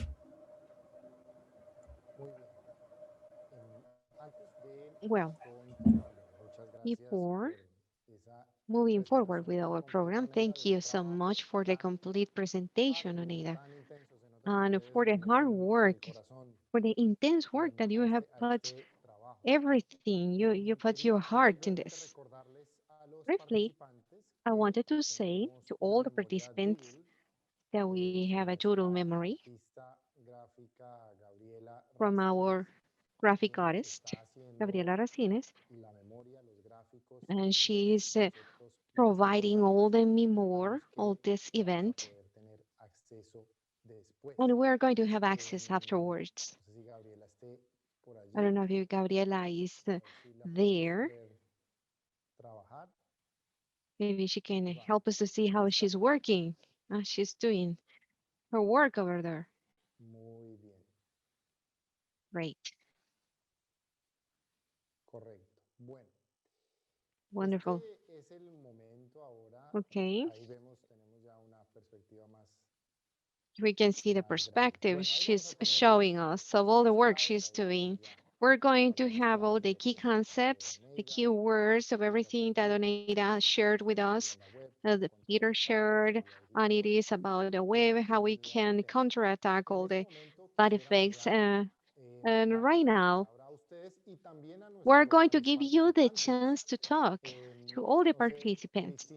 Well, before moving forward with our program, thank you so much for the complete presentation, Oneida, and for the hard work, for the intense work that you have put everything, you put your heart in this. Briefly, I wanted to say to all the participants that we have a total memory from our graphic artist, Gabriela Racines, and she is providing all the memoir, all this event, and we're going to have access afterwards. I don't know if Gabriela is there. Maybe she can help us to see how she's working. She's doing her work over there. Great. Wonderful. Okay. We can see the perspective she's showing us of all the work she's doing. We're going to have all the key concepts, the key words of everything that Oneida shared with us, that Peter shared, and it is about the web, how we can counterattack all the bad effects. And right now, we're going to give you the chance to talk to all the participants.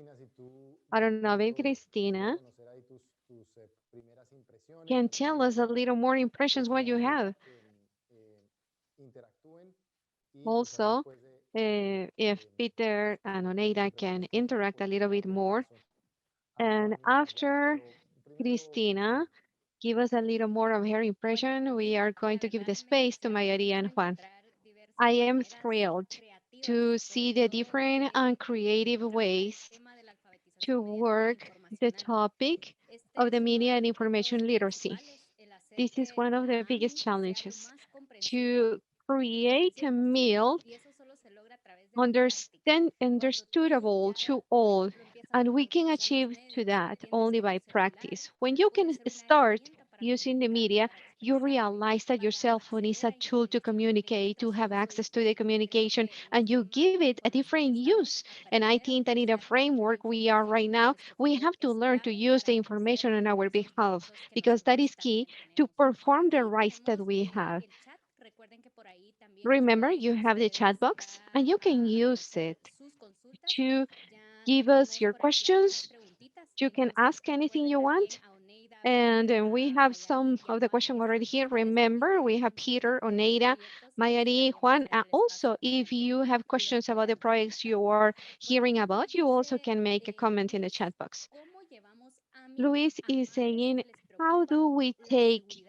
I don't know if Cristina can tell us a little more impressions what you have. Also, if Peter and Oneida can interact a little bit more. And after Cristina give us a little more of her impression, we are going to give the space to MiLLi and Juan. I am thrilled to see the different and creative ways to work the topic of the media and information literacy. This is one of the biggest challenges, to create a meal understandable to all, and we can achieve to that only by practice. When you can start using the media, you realize that your cell phone is a tool to communicate, to have access to the communication, and you give it a different use. And I think that in the framework we are right now, we have to learn to use the information on our behalf, because that is key to perform the rights that we have. Remember, you have the chat box and you can use it to give us your questions. You can ask anything you want. And we have some of the question already here. Remember, we have Peter, Oneida, MiLLi, Juan. Also, if you have questions about the projects you are hearing about, you also can make a comment in the chat box. Luis is saying, how do we take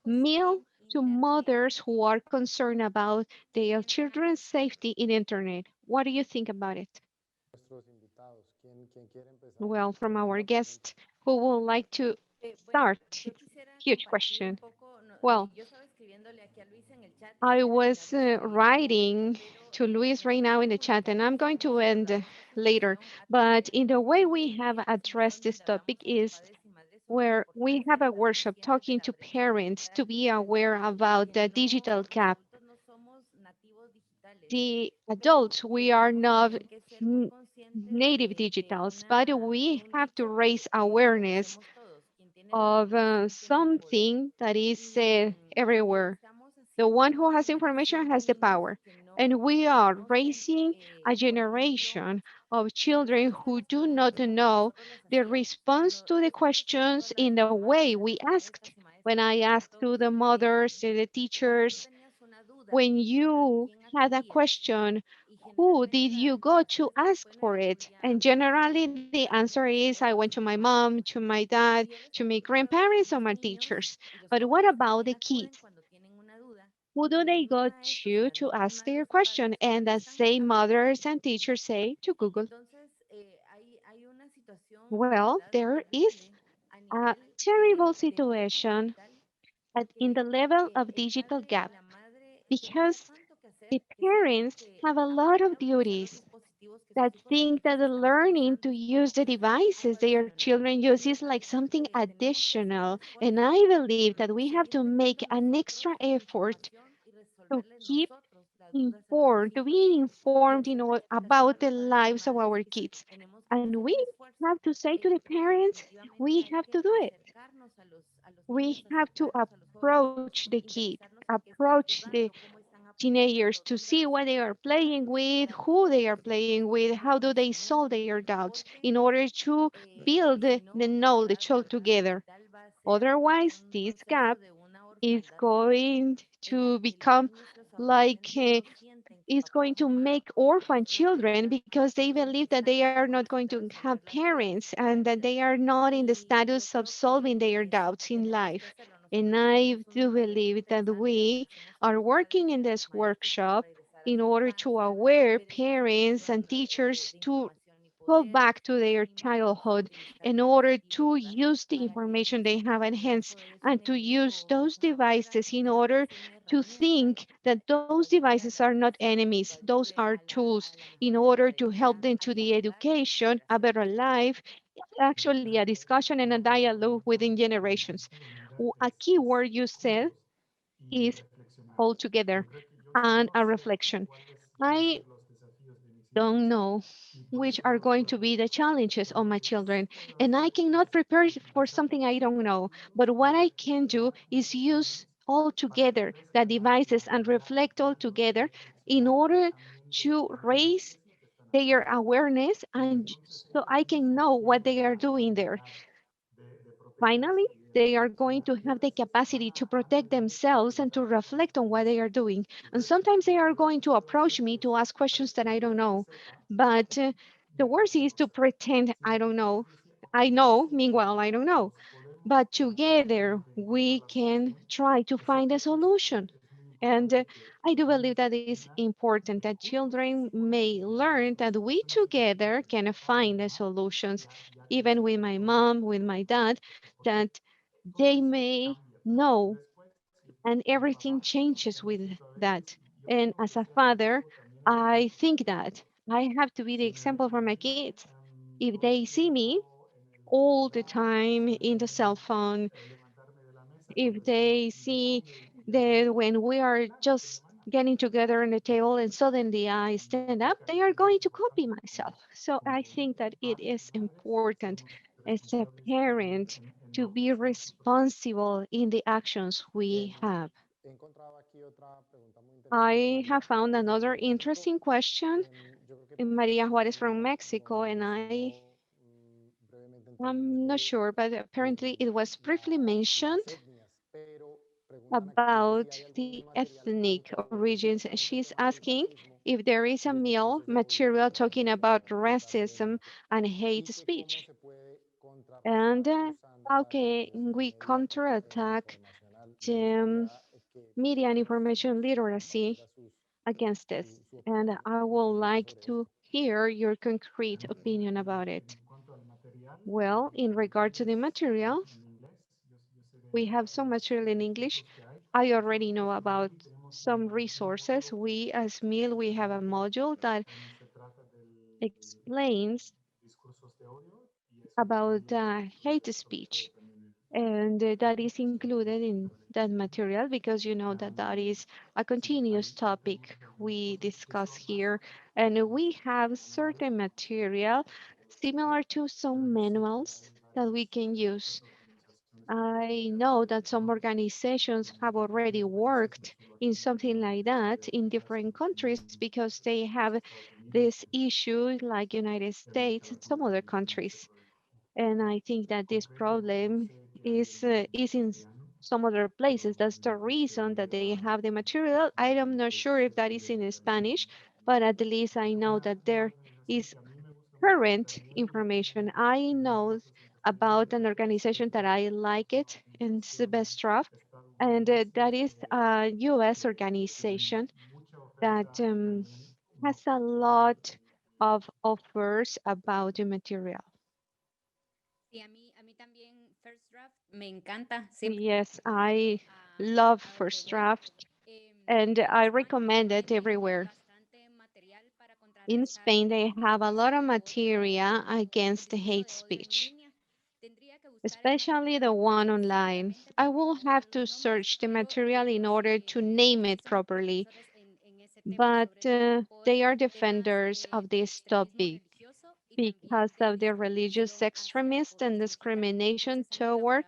meal to mothers who are concerned about their children's safety in internet? What do you think about it? Well, from our guest, who would like to start? It's a huge question. Well, I was writing to Luis right now in the chat, and I'm going to end later. But in the way we have addressed this topic is where we have a workshop talking to parents to be aware about the digital gap. The adults, we are not native digitals, but we have to raise awareness of something that is everywhere. The one who has information has the power. And we are raising a generation of children who do not know the response to the questions in the way we asked. When I asked to the mothers, to the teachers, when you had a question, who did you go to ask for it? And generally the answer is I went to my mom, to my dad, to my grandparents or my teachers. But what about the kids? Who do they go to ask their question? And the same mothers and teachers say to Google. Well, there is a terrible situation in the level of digital gap because the parents have a lot of duties that think that the learning to use the devices their children use is like something additional. And I believe that we have to make an extra effort to keep informed, to be informed, about the lives of our kids. And we have to say to the parents, we have to do it. We have to approach the kid, approach the teenagers to see what they are playing with, who they are playing with, how do they solve their doubts in order to build the knowledge all together. Otherwise, this gap is going to become like is going to make orphan children because they believe that they are not going to have parents and that they are not in the status of solving their doubts in life. And I do believe that we are working in this workshop in order to aware parents and teachers to go back to their childhood in order to use the information they have at hands and to use those devices in order to think that those devices are not enemies. Those are tools in order to help them to the education, a better life, actually a discussion and a dialogue within generations. A key word you said is all together and a reflection. I don't know which are going to be the challenges of my children. And I cannot prepare for something I don't know. But what I can do is use all together the devices and reflect all together in order to raise their awareness and so I can know what they are doing there. Finally, they are going to have the capacity to protect themselves and to reflect on what they are doing. And sometimes they are going to approach me to ask questions that I don't know. But the worst is to pretend I don't know. I know, meanwhile, I don't know. But together we can try to find a solution. And I do believe that it is important that children may learn that we together can find the solutions, even with my mom, with my dad, that they may know and everything changes with that. And as a father, I think that I have to be the example for my kids. If they see me all the time in the cell phone, if they see that when we are just getting together on the table and suddenly I stand up, they are going to copy myself. So I think that it is important as a parent to be responsible in the actions we have. He encontrado aquí otra pregunta muy I interesante. have found another Por ejemplo, interesting question yo creo que in Maria Juarez from como, Mexico, como and mencionó brevemente en términos I'm not de sure, but apparently it was briefly las mentioned etnias, pero preguntan aquí que si about hay the algún material ethnic educativo origins. precisamente She's sobre el asking racismo if there is y a los meal discursos de odio material que talking permiten about normalizarlo racism delito and hate y que cómo speech. se puede And contrarrestar usando how la can literacia we mediática e counterattack informacional. Me the gustaría que media and Cristina information literacy compartiera against this? su And opinión I would like sobre to esto. hear your concrete opinion about it. Well, in regard to the material, we have some material in English. I already know about some resources. We as MiLLi, we have a module that explains about hate speech. And that is included in that material because you know that that is a continuous topic we discuss here. And we have certain material similar to some manuals that we can use. I know that some organizations have already worked in something like that in different countries because they have this issue like United States and some other countries. And I think that this problem is in some other places. That's the reason that they have the material. I am not sure if that is in Spanish, but at least I know that there is current information. I know about an organization that I like it, and it's the best draft. And that is a US organization that has a lot of offers about the material. Yes, I love first draft and I recommend it everywhere. In Spain, they have a lot of material against the hate speech, especially the one online. I will have to search the material in order to name it properly, but they are defenders of this topic because of their religious extremist and discrimination toward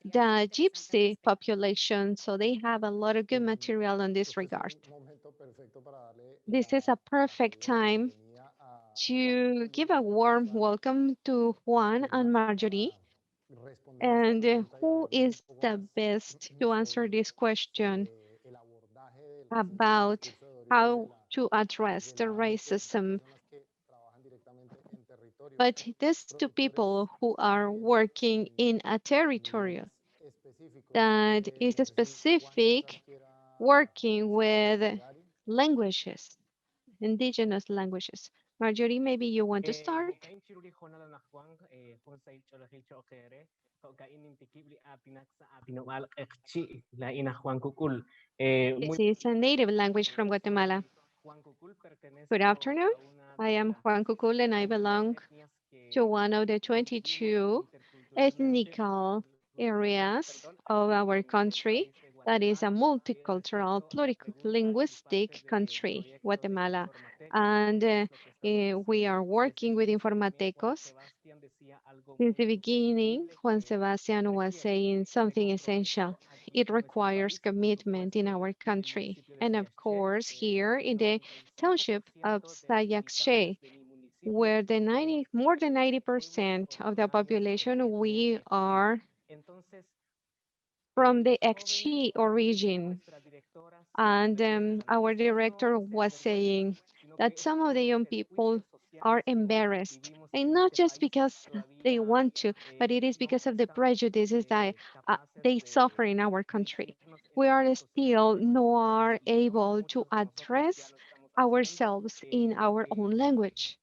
the gypsy population. So they have a lot of good material in this regard. This is a perfect time to give a warm welcome to Juan and Marjorie. And who is the best to answer this question about how to address the racism? But these two people who are working in a territory that is specific, working with languages, indigenous languages. Marjorie, maybe you want to start? This is a native language from Guatemala. Good afternoon. I am Juan Cucul and I belong to one of the 22 ethnical areas of our country that is a multicultural, plurilinguistic country, Guatemala. And we are working with Informatecos. Since the beginning, Juan Sebastián was saying something essential. It requires commitment in our country. And of course, here in the township of Sayakshe, where more than 90% of the population, we are from the Ekchi origin. And our director was saying that some of the young people are embarrassed, and not just because they want to, but it is because of the prejudices that they suffer in our country. We are still not able to address ourselves in our own language.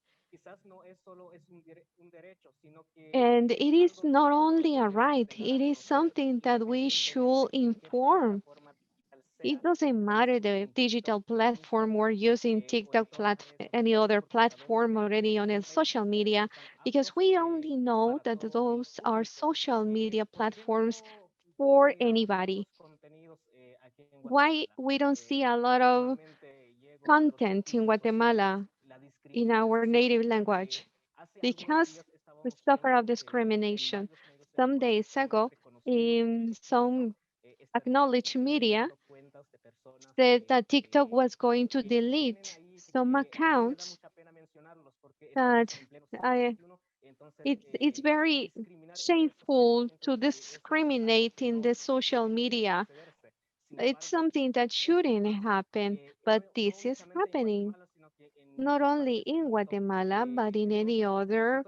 And it is not only a right, it is something that we should inform. It doesn't matter the digital platform we're using, TikTok, any other platform already on a social media, because we only know that those are social media platforms for anybody. Why we don't see a lot of content in Guatemala in our native language? Because we suffer of discrimination. Some days ago, in some acknowledged media, said that TikTok was going to delete some accounts that I, it's very shameful to discriminate in the social media. It's something that shouldn't happen, but this is happening not only in Guatemala, but in any other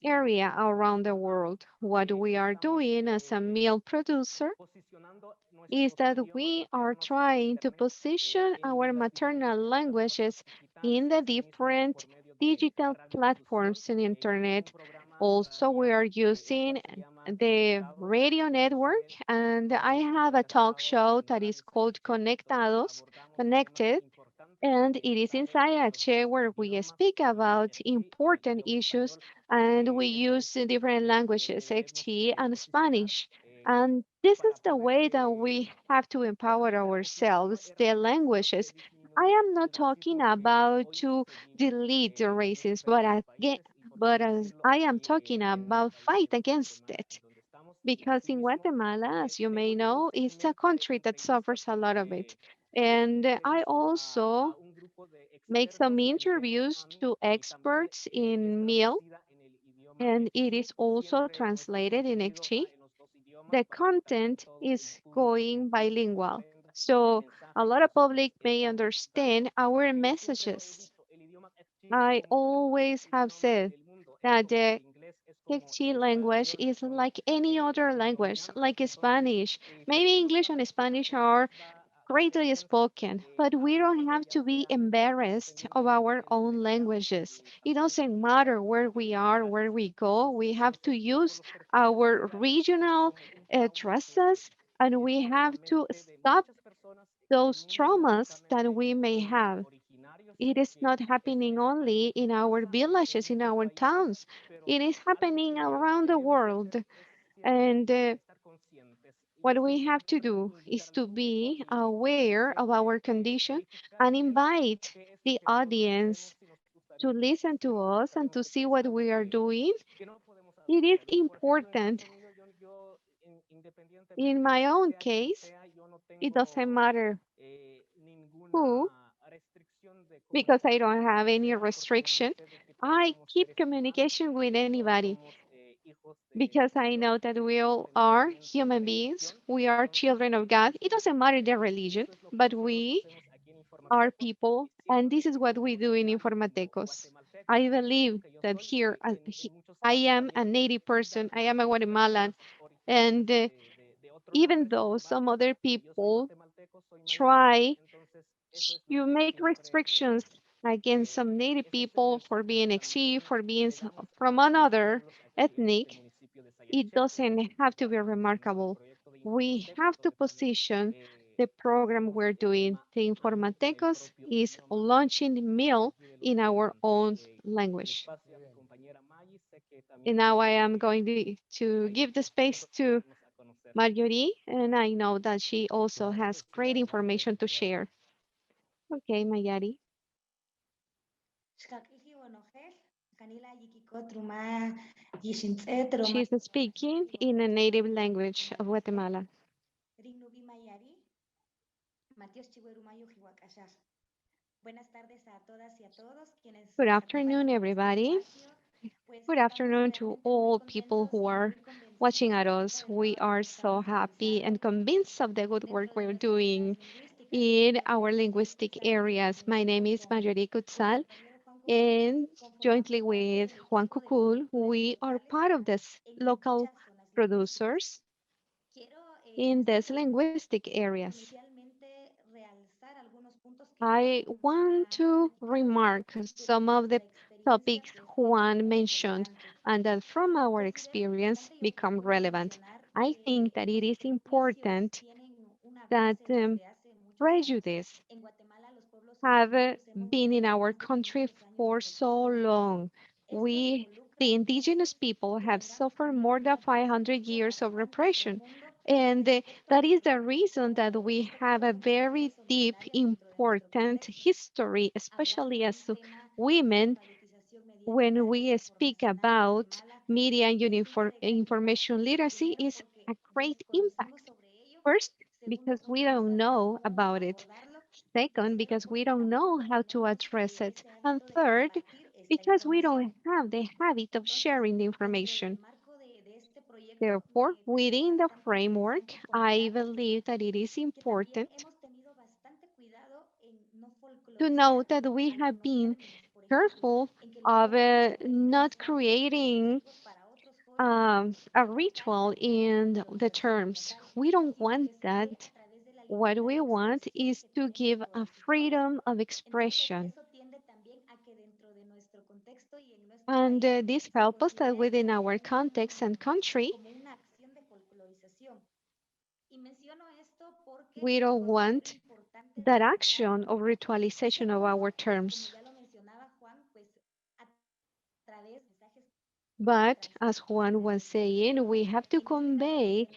area around the world. What we are doing as a meal producer is that we are trying to position our maternal languages in the different digital platforms in internet. Also, we are using the radio network, and I have a talk show that is called Conectados, Connected, and it is inside actually where we speak about important issues and we use different languages, XT and Spanish. And this is the way that we have to empower ourselves, the languages. I am not talking about to delete the racism, but as I am talking about fight against it. Because in Guatemala, as you may know, it's a country that suffers a lot of it. And I also make some interviews to experts in meal, and it is also translated in XG. The content is going bilingual. So a lot of public may understand our messages. I always have said that the Kekchi language is like any other language, like Spanish. Maybe English and Spanish are greatly spoken, but we don't have to be embarrassed of our own languages. It doesn't matter where we are, where we go. We have to use our regional dresses, and we have to stop those traumas that we may have. It is not happening only in our villages, in our towns. It is happening around the world. And what we have to do is to be aware of our condition and invite the audience to listen to us and to see what we are doing. It is important. In my own case, it doesn't matter who, because I don't have any restriction. I keep communication with anybody because I know that we all are human beings. We are children of God. It doesn't matter the religion, but we are people, and this is what we do in Informatecos. I believe that here I am a native person, I am a Guatemalan, and even though some other people try to make restrictions against some native people for being XC, for being from another ethnic, it doesn't have to be remarkable. We have to position the program we're doing. The Informatecos is launching MiLLi in our own language. And now I am going to give the space to Marjorie, and I know that she also has great information to share. Okay, Mayari. She's speaking in a native language of Guatemala. Good afternoon, everybody. Good afternoon to all people who are watching at us. We are so happy and convinced of the good work we're doing in our linguistic areas. My name is Marjorie Kutzal, and jointly with Juan Kukul, we are part of this local producers in these linguistic areas. I want to remark some of the topics Juan mentioned and that from our experience become relevant. I think that it is important that prejudice have been in our country for so long. We, the indigenous people, have suffered more than 500 years of repression. And that is the reason that we have a very deep, important history, especially as women, when we speak about media and information literacy, is a great impact. First, because we don't know about it. Second, because we don't know how to address it. And third, because we don't have the habit of sharing the information. Therefore, within the framework, I believe that it is important to note that we have been careful of not creating a ritual in the terms. We don't want that. What we want is to give a freedom of expression. And this helps us that within our context and country, we don't want that action of ritualization of our terms. But as Juan was saying, we have to convey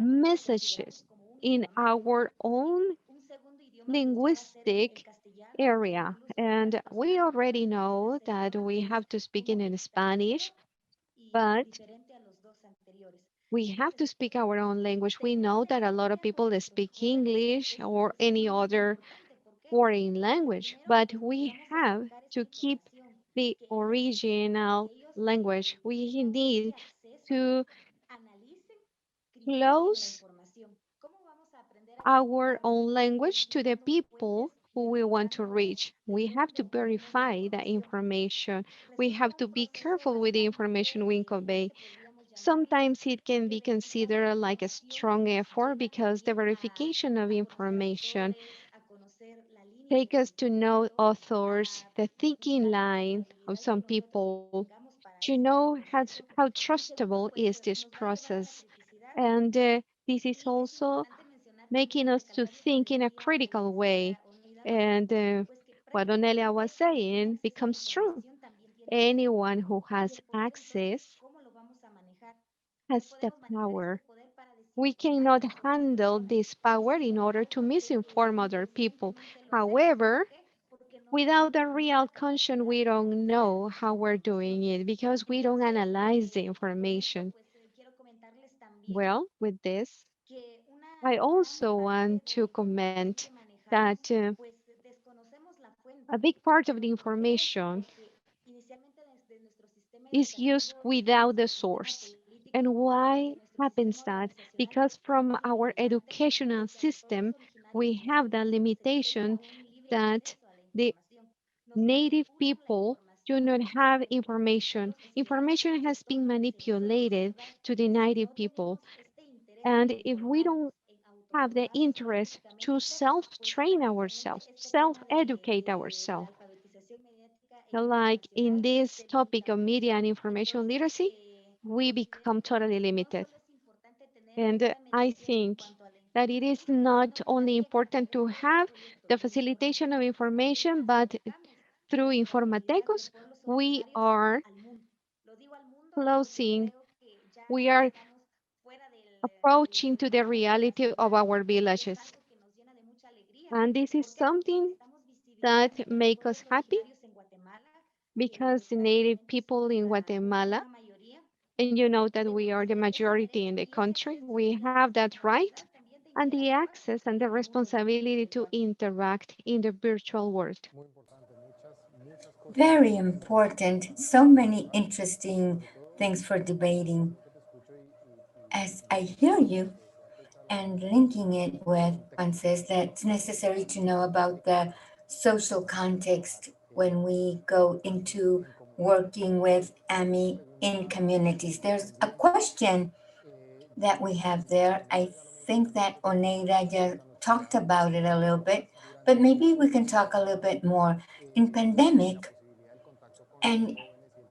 messages in our own linguistic area. And we already know that we have to speak in Spanish, but we have to speak our own language. We know that a lot of people that speak English or any other foreign language, but we have to keep the original language. We need to close our own language to the people who we want to reach. We have to verify the information. We have to be careful with the information we convey. Sometimes it can be considered like a strong effort because the verification of information take us to know authors, the thinking line of some people, to know how trustable is this process. And this is also making us to think in a critical way. And what Onelia was saying becomes true. Anyone who has access has the power. We cannot handle this power in order to misinform other people. However, without a real conscience, we don't know how we're doing it because we don't analyze the information. Well, with this, I also want to comment that a big part of the information is used without the source. And why happens that? Because from our educational system, we have the limitation that the native people do not have information. Information has been manipulated to the native people. And if we don't have the interest to self-train ourselves, self-educate ourselves, like in this topic of media and information literacy, we become totally limited. And I think that it is not only important to have the facilitation of information, but through Informatecos, we are closing, we are approaching to the reality of our villages. And this is something that makes us happy because the native people in Guatemala, and you know that we are the majority in the country, we have that right and the access and the responsibility to interact in the virtual world. Very important. So many interesting things for debating. As I hear you and linking it with one says that it's necessary to know about the social context when we go into working with AMI in communities. There's a question that we have there. I think that Oneida just talked about it a little bit, but maybe we can talk a little bit more. In pandemic, and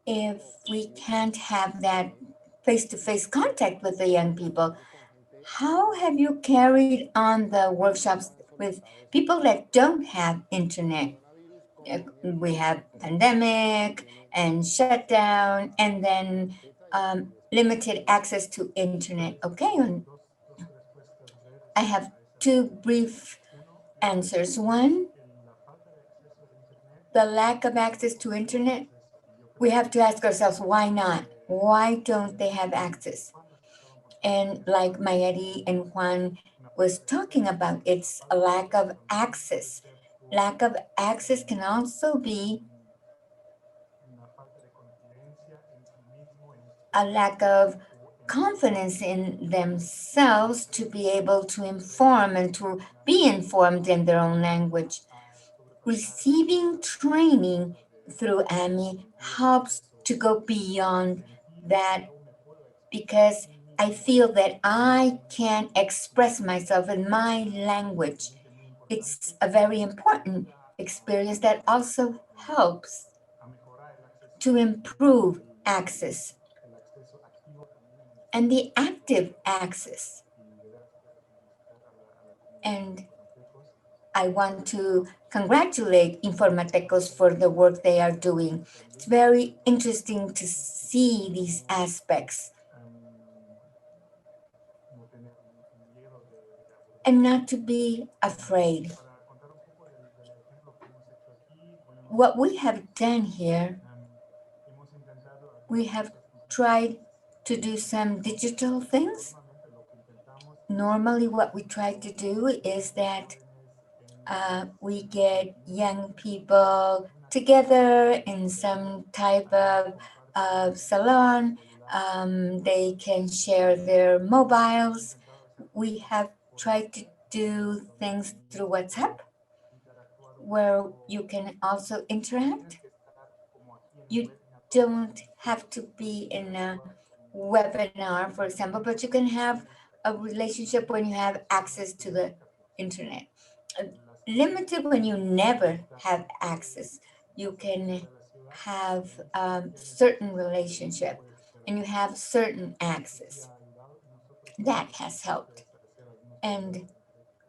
if we can't have that face-to-face contact with the young people, how have you carried on the workshops with people that don't have internet? We have pandemic and shutdown, and then limited access to internet. Okay, and I have two brief answers. One, the lack of access to internet. We have to ask ourselves, why not? Why don't they have access? And like MiLLi and Juan was talking about, it's a lack of access. Lack of access can also be a lack of confidence in themselves to be able to inform and to be informed in their own language. Receiving training through AMI helps to go beyond that because I feel that I can express myself in my language. It's a very important experience that also helps to improve access and the active access. And I want to congratulate Informatecos for the work they are doing. It's very interesting to see these aspects and not to be afraid. What we have done here, we have tried to do some digital things. Normally, what we try to do is that we get young people together in some type of salon. They can share their mobiles. We have tried to do things through WhatsApp. where you can also interact. You don't have to be in a webinar, for example, but you can have a relationship when you have access to the internet. Limited when you never have access. You can have certain relationship and you have certain access. That has helped. And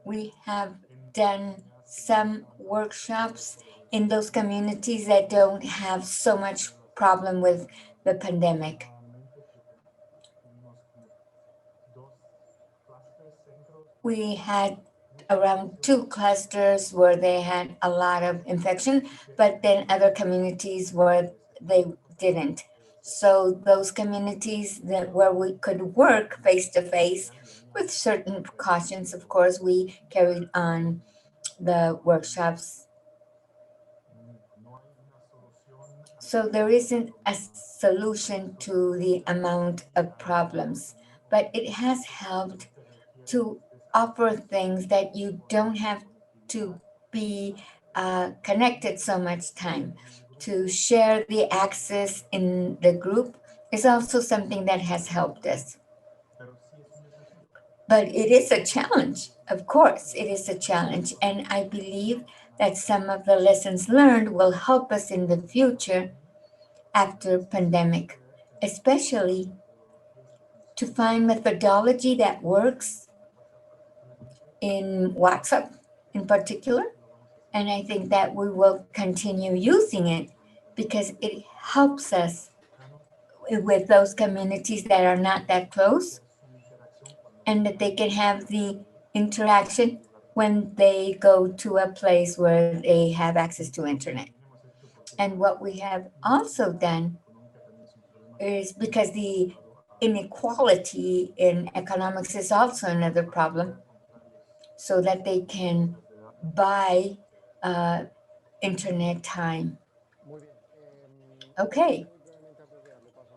we have done some workshops in those communities that don't have so much problem with the pandemic. We had around 2 clusters where they had a lot of infection, but then other communities where they didn't. So those communities that where we could work face to face with certain precautions, of course, we carried on the workshops. So there isn't a solution to the amount of problems, but it has helped to offer things that you don't have to be connected so much time. To share the access in the group is also something that has helped us. But it is a challenge, of course, it is a challenge. And I believe that some of the lessons learned will help us in the future after pandemic, especially to find methodology that works in WhatsApp in particular. And I think that we will continue using it because it helps us with those communities that are not that close and that they can have the interaction when they go to a place where they have access to internet. And what we have also done is because the inequality in economics is also another problem, so that they can buy internet time. Okay.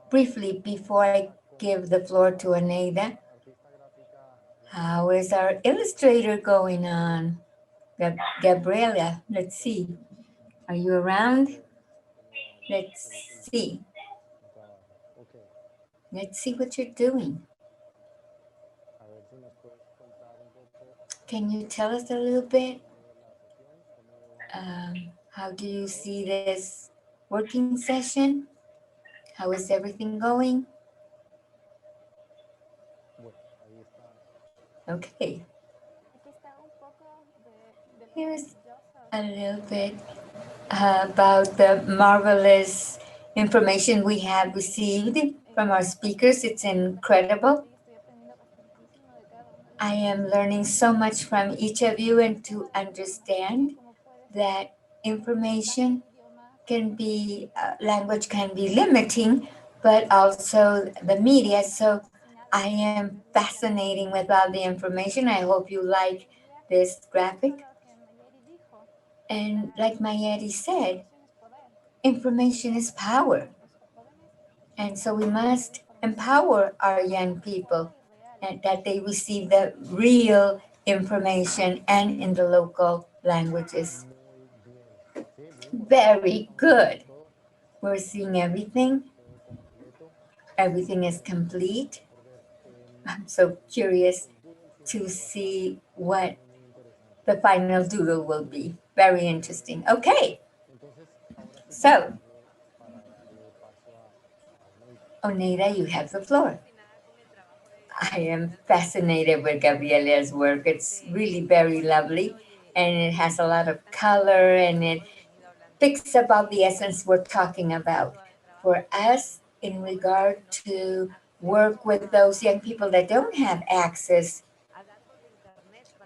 Briefly, before I give the floor to Oneida, how is our illustrator going on? Gabriela, let's see. Are you around? Let's see. Let's see what you're doing. Can you tell us a little bit? How do you see this working session? How is everything going? Okay. Here's a little bit about the marvelous information we have received from our speakers. It's incredible. I am learning so much from each of you, and to understand that information can be, language can be limiting, but also the media. So I am fascinating with all the information. I hope you like this graphic. And like MiLLi said, information is power. And so we must empower our young people and that they receive the real information and in the local languages. Very good. We're seeing everything. Everything is complete. I'm so curious to see what the final doodle will be. Very interesting. Okay. So, Oneida, you have the floor. I am fascinated with Gabriela's work. It's really very lovely, and it has a lot of color, and it picks up all the essence we're talking about. For us, in regard to work with those young people that don't have access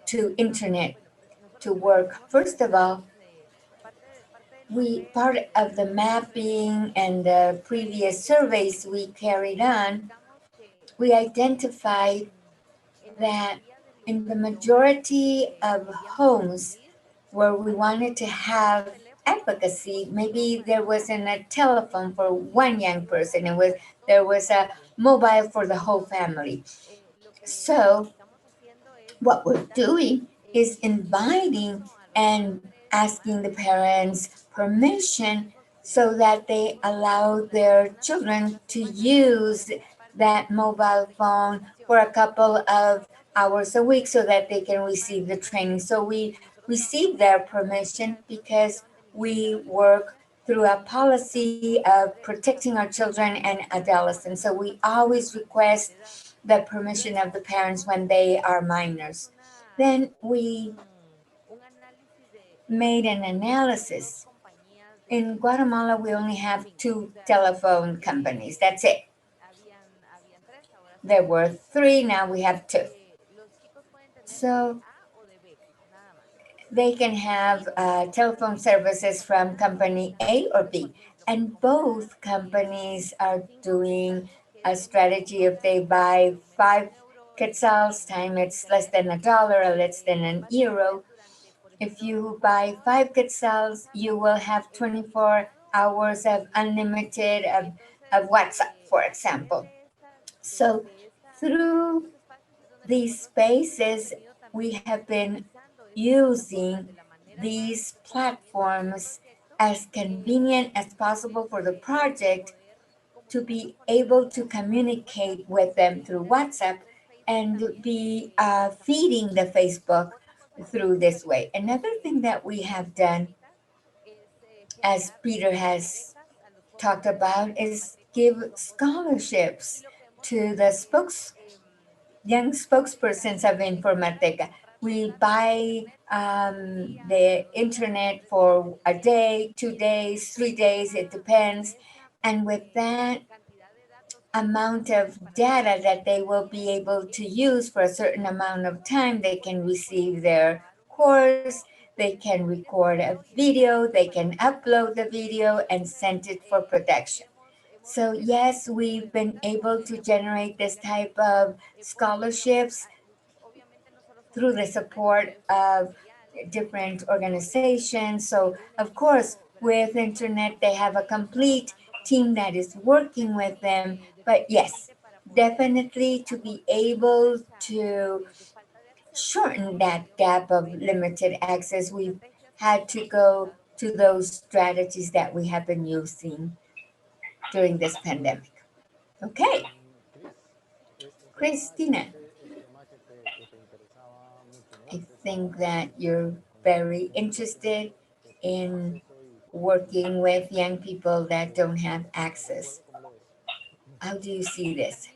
to internet to work, first of all, part of the mapping and the previous surveys we carried on, we identified that in the majority of homes where we wanted to have advocacy, maybe there wasn't a telephone for one young person, there was a mobile for the whole family. So what we're doing is inviting and asking the parents permission so that they allow their children to use that mobile phone for a couple of hours a week so that they can receive the training. So we receive their permission because we work through a policy of protecting our children and adolescents. So we always request the permission of the parents when they are minors. Then we made an analysis. In Guatemala, we only have 2 telephone companies. That's it. There were 3, now we have 2. So they can have telephone services from company A or B. And both companies are doing a strategy. If they buy 5 quetzals, time it's less than $1 or less than €1. If you buy 5 quetzals, you will have 24 hours of unlimited of WhatsApp, for example. So through these spaces, we have been using these platforms as convenient as possible for the project to be able to communicate with them through WhatsApp and be feeding the Facebook through this way. Another thing that we have done, as Peter has talked about, is give scholarships to the young spokespersons of Informateca. We buy the internet for a day, 2 days, 3 days, it depends. And with that amount of data that they will be able to use for a certain amount of time, they can receive their course, they can record a video, they can upload the video and send it for protection. So yes, we've been able to generate this type of scholarships through the support of different organizations. So of course, with internet, they have a complete team that is working with them. But yes, definitely to be able to shorten that gap of limited access, we've had to go to those strategies that we have been using during this pandemic. Okay, Cristina, I think that you're very interested in working with young people that don't have access. How do you see this?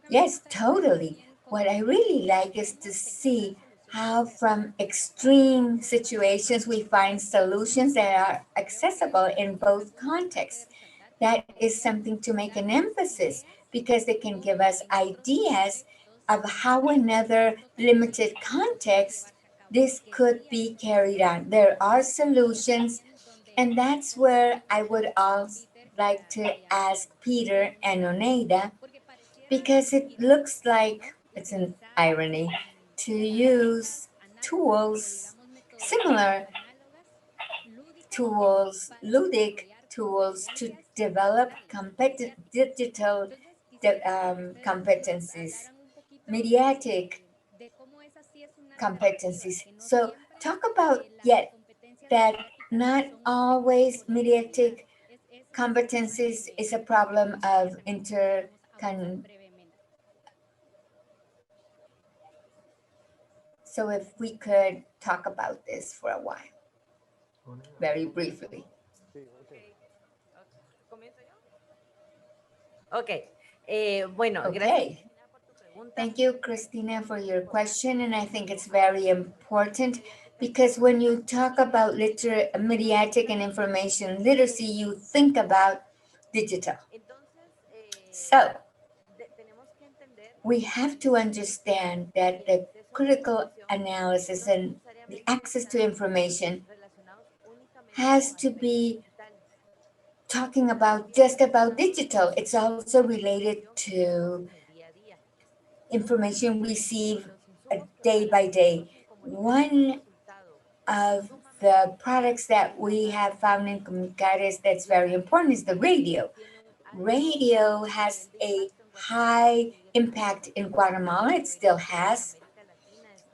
Yes, totally. What I really like is to see how from extreme situations we find solutions that are accessible in both contexts. That is something to make an emphasis because they can give us ideas of how another limited context this could be carried out. There are solutions, and that's where I would also like to ask Peter and Oneida, because it looks like it's an irony to use tools, similar tools, ludic tools to develop digital competencies, mediatic competencies. So talk about yet that not always mediatic competencies is a problem of So if we could talk about this for a while, very briefly. Okay. Okay. Thank you, Cristina, for your question. And I think it's very important because when you talk about mediatic and information literacy, you think about digital. So we have to understand that the critical analysis and the access to information has to be talking about just about digital. It's also related to information received day by day. One of the products that we have found in Comunicares that's very important is the radio. Radio has a high impact in Guatemala. It still has.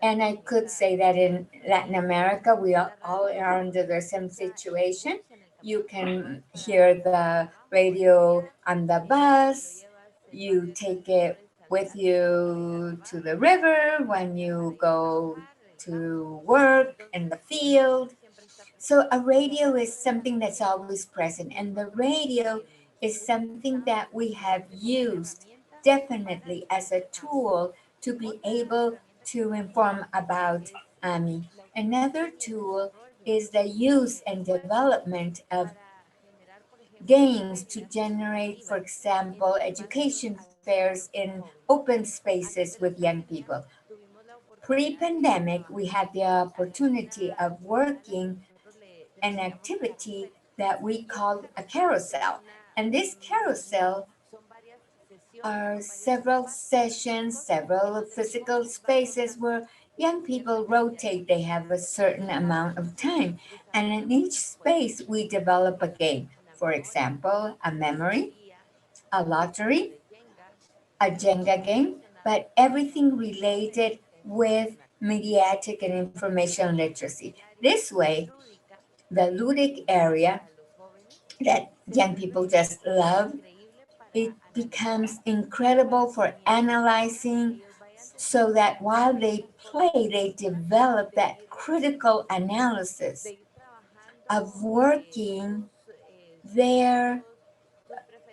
And I could say that in Latin America, we all are under the same situation. You can hear the radio on the bus. You take it with you to the river when you go to work in the field. So a radio is something that's always present, and the radio is something that we have used definitely as a tool to be able to inform about AMI. Another tool is the use and development of games to generate, for example, education fairs in open spaces with young people. Pre-pandemic, we had the opportunity of working an activity that we called a carousel. And this carousel are several sessions, several physical spaces where young people rotate. They have a certain amount of time. And in each space, we develop a game. For example, a memory, a lottery, a Jenga game, but everything related with mediatic and information literacy. This way, the ludic area that young people just love, it becomes incredible for analyzing so that while they play, they develop that critical analysis of working their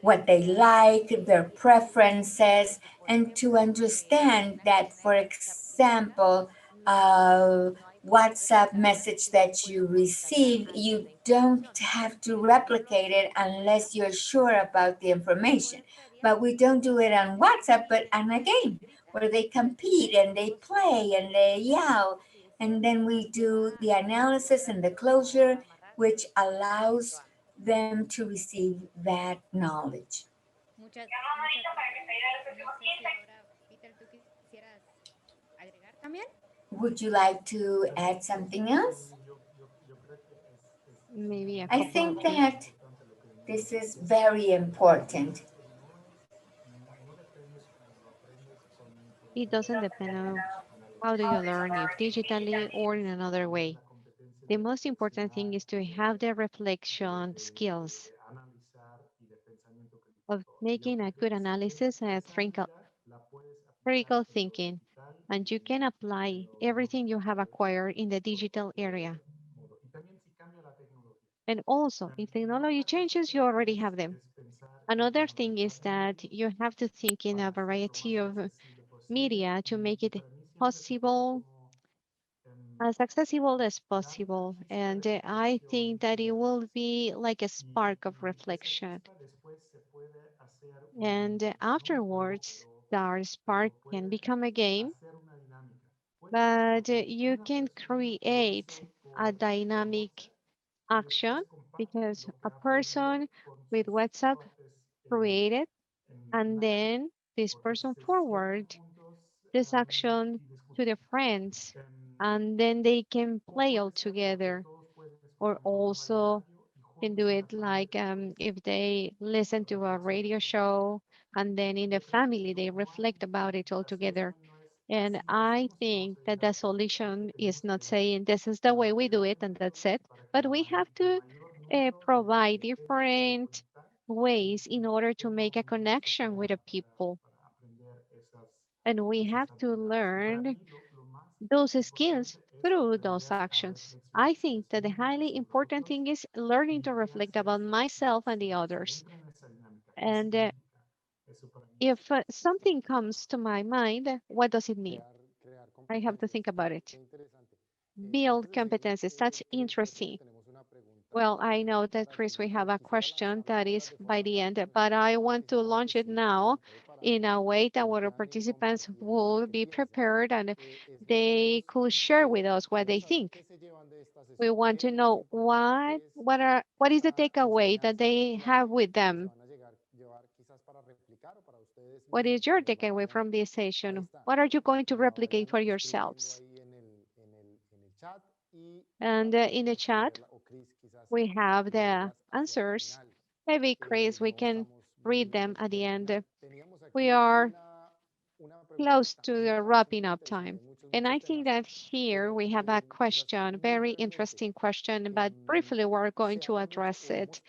what they like, their preferences, and to understand that, for example, a WhatsApp message that you receive, you don't have to replicate it unless you're sure about the information. But we don't do it on WhatsApp, but on a game where they compete and they play and they yell. And then we do the analysis and the closure, which allows them to receive that knowledge. Muchas, muchas gracias. No sé si ahora, Peter, tú quisieras agregar también. Would you like to add something else? Maybe a I couple of think things. that this is very important. It doesn't depend on how do you learn, if digitally or in another way. The most important thing is to have the reflection skills of making a good analysis and critical thinking. And you can apply everything you have acquired in the digital area. And also, if technology changes, you already have them. Another thing is that you have to think in a variety of media to make it possible, as accessible as possible. And I think that it will be like a spark of reflection. And afterwards, our spark can become a game, but you can create a dynamic action because a person with WhatsApp created, and then this person forward this action to the friends, and then they can play all together, or also can do it like if they listen to a radio show and then in the family they reflect about it all together. And I think that the solution is not saying this is the way we do it and that's it, but we have to provide different ways in order to make a connection with the people. And we have to learn those skills through those actions. I think that the highly important thing is learning to reflect about myself and the others. And if something comes to my mind, what does it mean? I have to think about it. Build competencies. That's interesting. Well, I know that, Chris, we have a question that is by the end, but I want to launch it now in a way that our participants will be prepared and they could share with us what they think. We want to know what is the takeaway that they have with them. What is your takeaway from this session? What are you going to replicate for yourselves? And in the chat, we have the answers. Maybe, Chris, we can read them at the end. We are close to the wrapping up time. And I think that here we have a question, very interesting question, but briefly we're going to address it.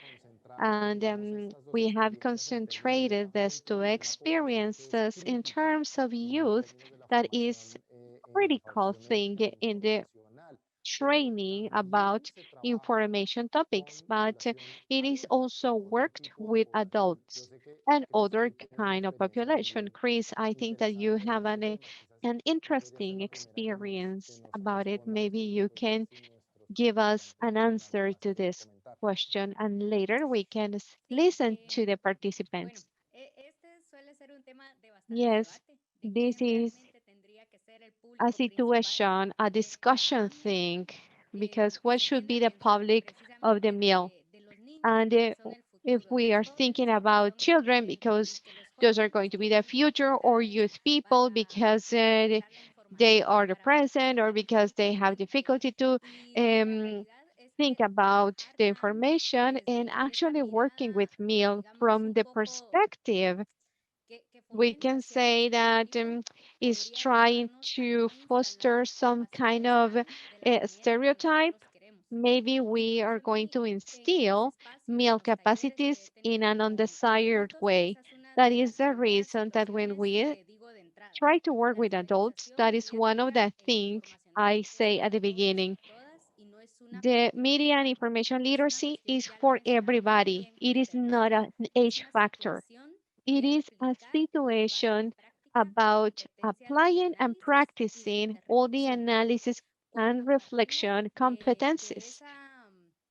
And we have concentrated this to experiences in terms of youth that is critical thing in the training about information topics, but it is also worked with adults and other kind of population. Chris, I think that you have an interesting experience about it. Maybe you can give us an answer to this question, and later we can Sí, listen to the bueno, participants. este suele ser un tema de bastante Yes, debate, de this quién is realmente tendría que ser el a público principal situation, a de cada discussion ámbito, thing, que, because que what se should tiende be a the pensar public of the precisamente meal? de los niños, And porque son el if futuro, de we los are thinking jóvenes, porque about son los children, presentes, y because que los those are jóvenes going to be the tienen future, or dificultades youth people, because para captar la they información, are the para present, or because they participar have en ella. difficulty to Y la um, realidad es think que about trabajar the tanto information, and desde esa actually working with mirada, meal digamos, from un the poco perspective, que we fomenta can cierto say that estereotipo, is podría trying llevarnos al to no instalar foster las some kind capacidades of humanas de la manera que stereotype. nosotros queremos. Maybe Y we are going to precisamente en los instill espacios, en meal los talleres que he capacities in tenido an con undesired adultos, way. esa es una That de is las the primeras reason that when situaciones we que digo de entrada. try to work La with adults, digitalización that is one of mediática the e things informacional I es say at the para todos beginning. y todas y no es una The media and preferencia, information es una literacy cuestión, is ya lo for mencionaba muy everybody. bien It is not Fernanda, an es age una factor. situación It de is a aplicar y llevar a la situation práctica las about competencias de applying and análisis y de practicing all the interrelación. analysis and Cuando partimos reflection de competencies. esa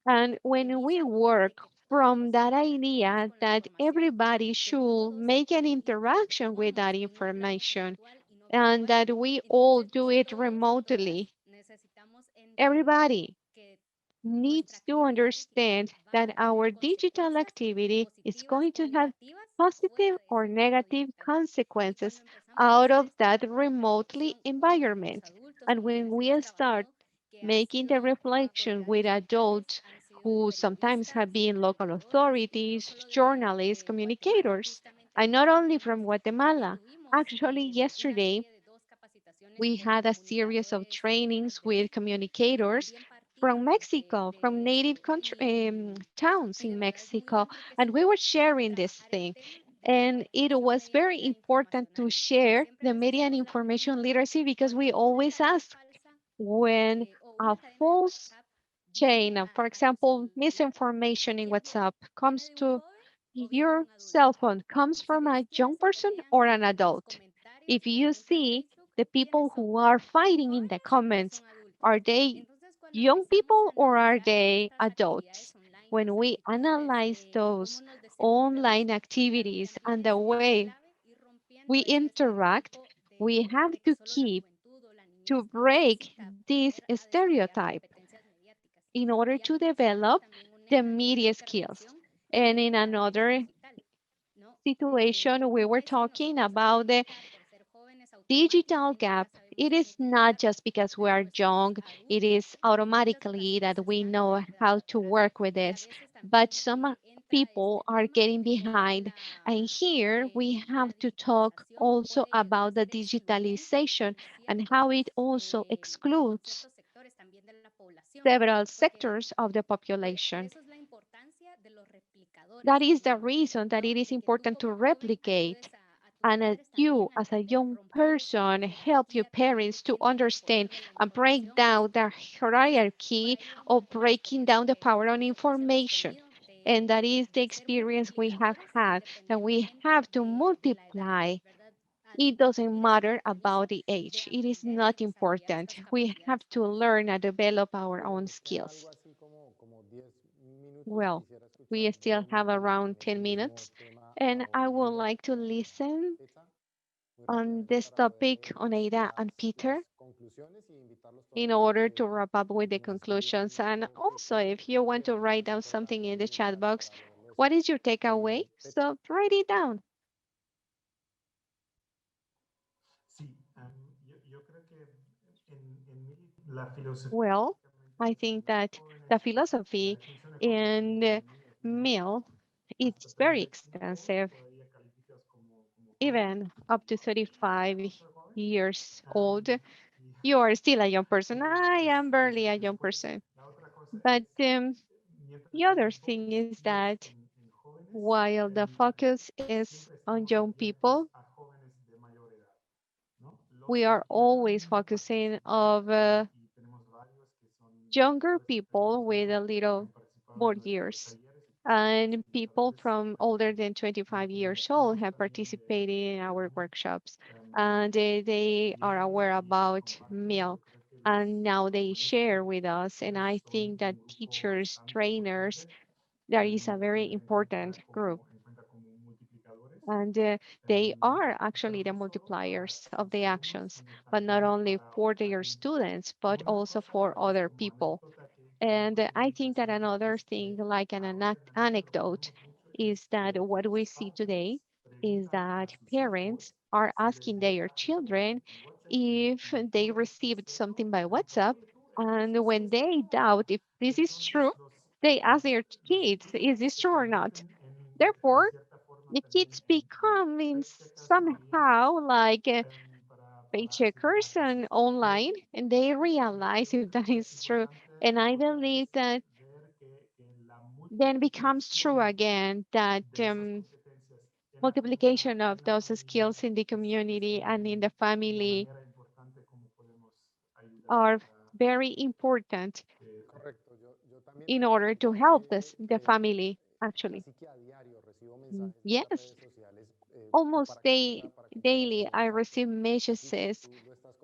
And when we premisa work de que from todos that interactuamos idea con la that información, everybody que should todos make an interaction with interactuamos that en un plano information virtual y no and virtual, that we all entonces do si it todos y todas remotely, necesitamos entender everybody que nuestra needs to actividad digital understand va that a tener our digital consecuencias activity is positivas going o to have negativas positive fuera de or ese plano negative digital. Y consequences cuando empezamos a out hacer of esta that remotely reflexión con los environment. adultos And con when quienes we hemos start trabajado, que han making the sido reflection with autoridades locales, adults han sido who sometimes have periodistas, been local educadores, y no authorities, solo journalists, de Guatemala, communicators, justamente and hace not unos only días from Guatemala. tuvimos Actually, una yesterday, serie de dos capacitaciones we con had a series of comunicadores trainings with de México que communicators también from partían Mexico, from de native esto. towns Y de in verdad es muy Mexico, and we were enriquecedor sharing this trabajar el thing. tema de la And it comunicación was very mediática e important to informacional, porque share siempre the nos media and hacemos la information pregunta, literacy because we cuando una always cadena ask falsa when o a una cadena de false WhatsApp chain viene of, for a tu example, celular, misinformation in ¿viene WhatsApp viene comes de un to joven o viene de your un adulto? cell phone, comes Si from ves a young quienes person pelean or an en los adult. comentarios If de la you gente en see Facebook, the ¿quiénes people son? who are ¿Son fighting in the jóvenes o comments, son adultos? are they Entonces, cuando young empezamos a people or are analizar they nuestras adults? actividades online, When las we actitudes, analyze cómo those nos desenvolvemos, online activities and también the es way clave ir we rompiendo este interact, estereotipo we have de que to solo la keep juventud o la to niñez break necesita this aprender a desarrollar stereotype competencias mediáticas. in order Y ya to lo mencionaba develop también the Oneida en otra media skills. intervención, And in la brecha another digital, ¿no? situation, we No were es que talking nosotros about the ahorita, por ser jóvenes, digital automáticamente gap. ya sabemos It is not manipular just because we a are nuestros young, it is adultos. En muchas automatically ocasiones that we están know how to atrás work with y a this. veces But también some entra people este are tema getting de toda behind. And here we la have to talk digitalización also puede about the hacer excluyente digitalization and how it also con excludes ciertos sectores también de la población, several porque sectors of the por population. eso es la importancia de los replicadores That is the también, reason that ¿no? it is De que tú important to como joven replicate. ayudes a tus And padres you, también a as a entender, young romper esa person, help your jerarquía también parents que to entra en el understand poder de la and break información, down porque the por hierarchy ahí vamos a of tener breaking down experiencias the que power on nosotros hemos information. tenido And that is the de ser experience we have multiplicadores had, that we independientemente have to de la edad, multiply. ¿verdad? It doesn't Adquirir este matter compromiso about the de age. It is aprender y not desarrollar important. estas We have capacidades to para ello. learn and develop our own skills. Well, we still have around 10 minutes, and I would like to listen on this topic on Ada and Peter in order to wrap up with the conclusions. And also, if you want to write down something in the chat box, what is your takeaway? So write it down. Well, I think that the philosophy in the meal it's very extensive, even up to 35 years old. You are still a young person. I am barely a young person. But the other thing is that while the focus is on young people, we are always focusing of younger people with a little more years. And people from older than 25 years old have participated in our workshops. And they are aware about MiLLi. And now they share with us. And I think that teachers, trainers, that is a very important group. And they are actually the multipliers of the actions, but not only for their students, but also for other people. And I think that another thing, like an anecdote, is that what we see today is that parents are asking their children if they received something by WhatsApp. And when they doubt if this is true, they ask their kids, is this true or not? Therefore, the kids become in somehow like paycheckers and online, and they realize if that is true. And I believe that then becomes true again that multiplication of those skills in the community and in the family are very important in order to help the family actually. Yes, almost daily I receive messages,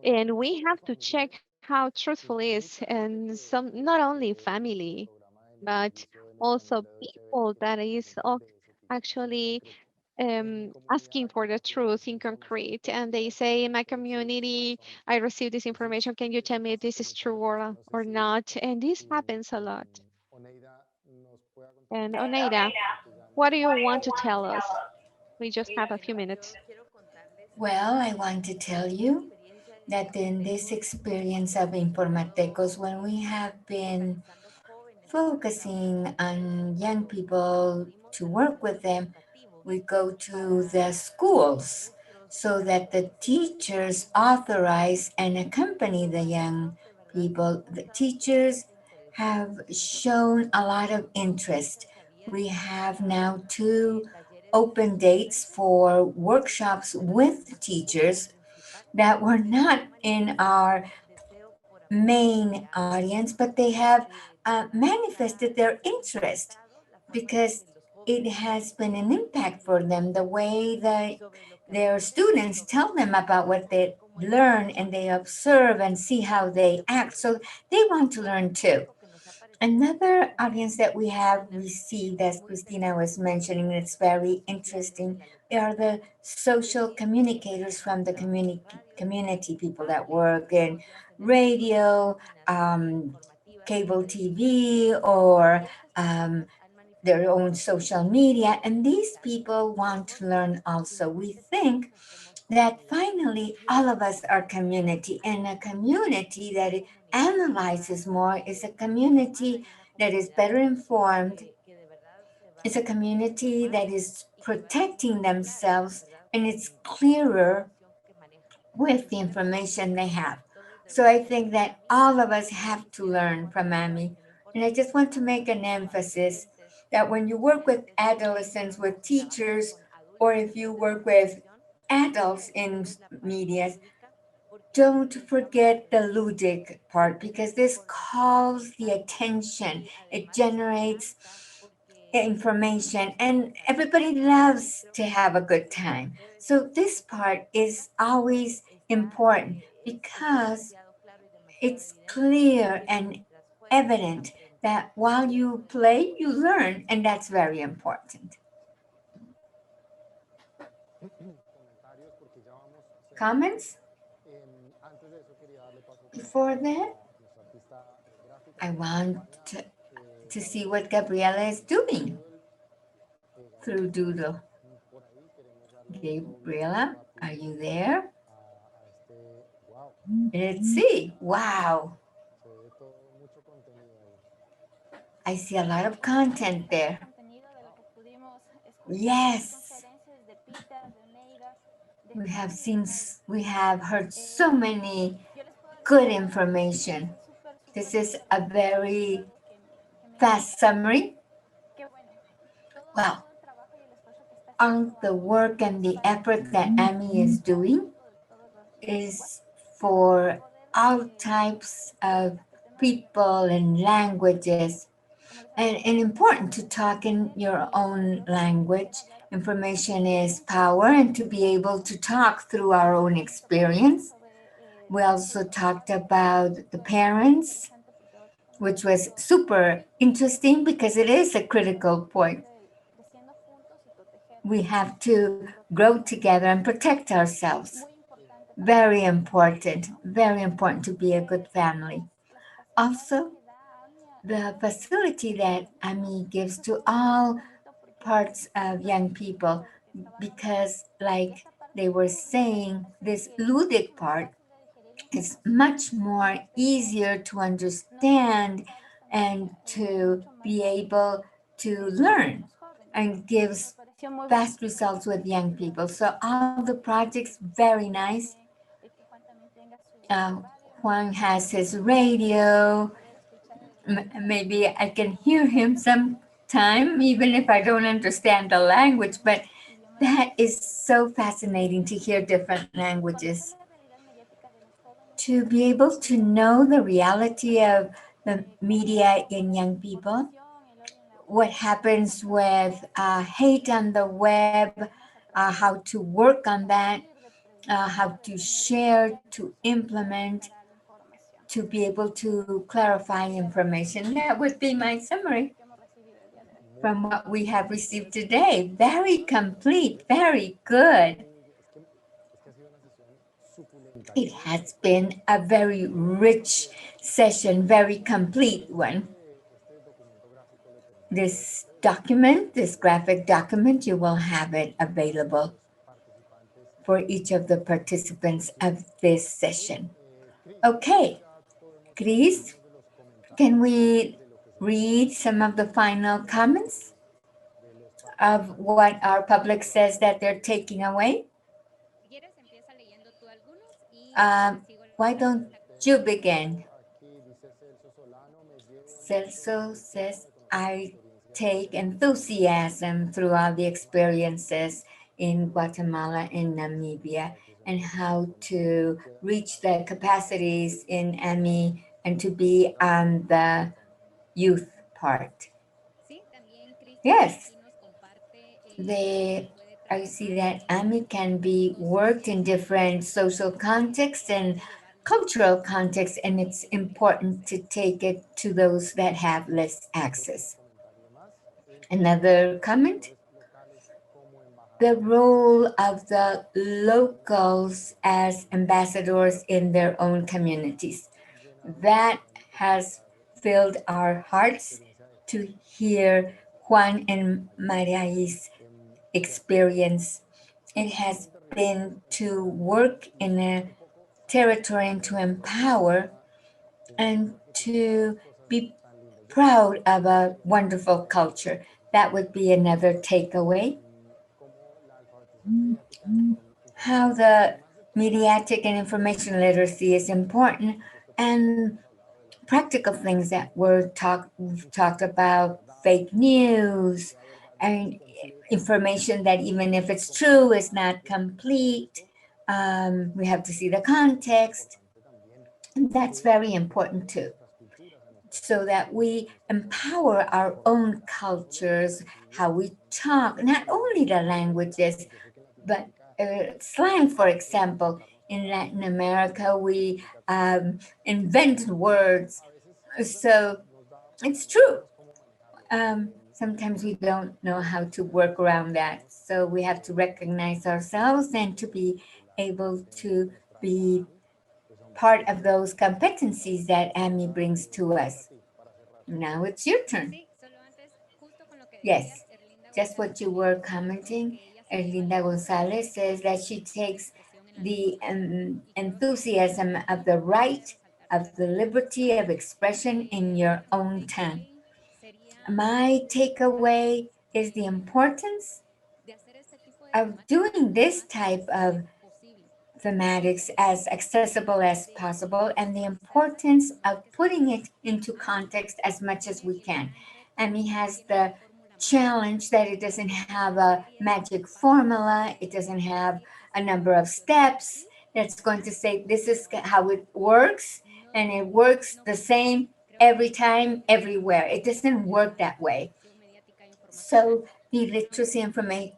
and we have to check how truthful is, and some not only family but also people that is actually asking for the truth in concrete, and they say, in my community I received this information, can you tell me if this is true or not? And this happens a lot. And Oneida, what do you want to tell us? We just have a few minutes. Well, I want to tell you that in this experience of Informatecos, when we have been focusing on young people to work with them, we go to the schools so that the teachers authorize and accompany the young people. The teachers have shown a lot of interest. We have now 2 open dates for workshops with teachers that were not in our main audience, but they have manifested their interest because it has been an impact for them the way that their students tell them about what they learn, and they observe and see how they act, so they want to learn too. Another audience that we have received, as Cristina was mentioning, it's very interesting, are the social communicators from the community, people that work in radio, cable TV, or their own social media. And these people want to learn also. We think that finally all of us are community, and a community that analyzes more is a community that is better informed. It's a community that is protecting themselves, and it's clearer with the information they have. So I think that all of us have to learn from Amy. And I just want to make an emphasis that when you work with adolescents, with teachers, or if you work with adults in medias, don't forget the ludic part, because this calls the attention. It generates information, and everybody loves to have a good time. So this part is always important because it's clear and evident that while you play, you learn, and that's very important. Comments before that? I want to see what Gabriela is doing through Doodle. Gabriela, are you there? Let's see. Wow. I see a lot of content there. Yes. We have heard so many good information. This is a very fast summary. Well, on the work and the effort that AMI is doing is for all types of people and languages, and important to talk in your own language. Information is power, and to be able to talk through our own experience. We also talked about the parents, which was super interesting because it is a critical point. We have to grow together and protect ourselves. Very important to be a good family. Also, the facility that AMI gives to all parts of young people, because like they were saying, this ludic part is much more easier to understand and to be able to learn, and gives fast results with young people. So all the projects, very nice. Juan has his radio. Maybe I can hear him sometime, even if I don't understand the language, but that is so fascinating to hear different languages. To be able to know the reality of the media in young people, what happens with hate on the web, how to work on that, how to share, to implement, to be able to clarify information. That would be my summary from what we have received today. Very complete, very good. It has been a very rich session, very complete one. This document, this graphic document, you will have it available for each of the participants of this session. Okay, Chris, can we read some of the final comments of what our public says that they're taking away? Why don't you begin? Celso says, I take enthusiasm throughout the experiences in Guatemala and Namibia, and how to reach the capacities in AMI and to be on the youth part. Yes, I see that AMI can be worked in different social contexts and cultural contexts, and it's important to take it to those that have less access. Another comment? The role of the locals as ambassadors in their own communities. That has filled our hearts to hear Juan and MiLLi's experience. It has been to work in a territory and to empower and to be proud of a wonderful culture. That would be another takeaway. How the mediatic and information literacy is important, and practical things that we've talked about, fake news and information that even if it's true is not complete. We have to see the context, and that's very important too, so that we empower our own cultures, how we talk, not only the languages, but slang, for example. In Latin America, we invent words. So it's true. Sometimes we don't know how to work around that. So we have to recognize ourselves and to be able to be part of those competencies that AMI brings to us. Now it's your turn. Yes, just what you were commenting. Erlinda Gonzalez says that she takes the enthusiasm of the right, of the liberty of expression in your own tongue. My takeaway is the importance of doing this type of thematics as accessible as possible, and the importance of putting it into context as much as we can. MiLLi has the challenge that it doesn't have a magic formula, it doesn't have a number of steps that's going to say this is how it works, and it works the same every time, everywhere. It doesn't work that way. So the literacy information,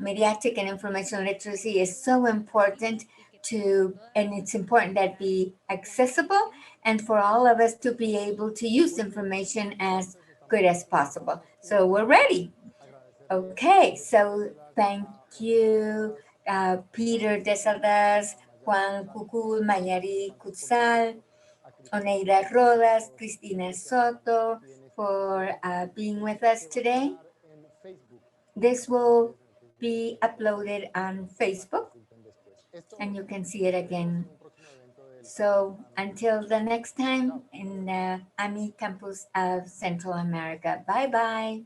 mediatic and information literacy is so important and it's important that be accessible and for all of us to be able to use information as good as possible. So we're ready. Okay, so thank you, Peter Deselaers, Juan Cucul, MiLLi Cutzal, Oneida Rodas, Cristina Soto, for being with us today. This will be uploaded on Facebook, and you can see it again. So until the next time in the MiLLi campus of Central America. Bye-bye.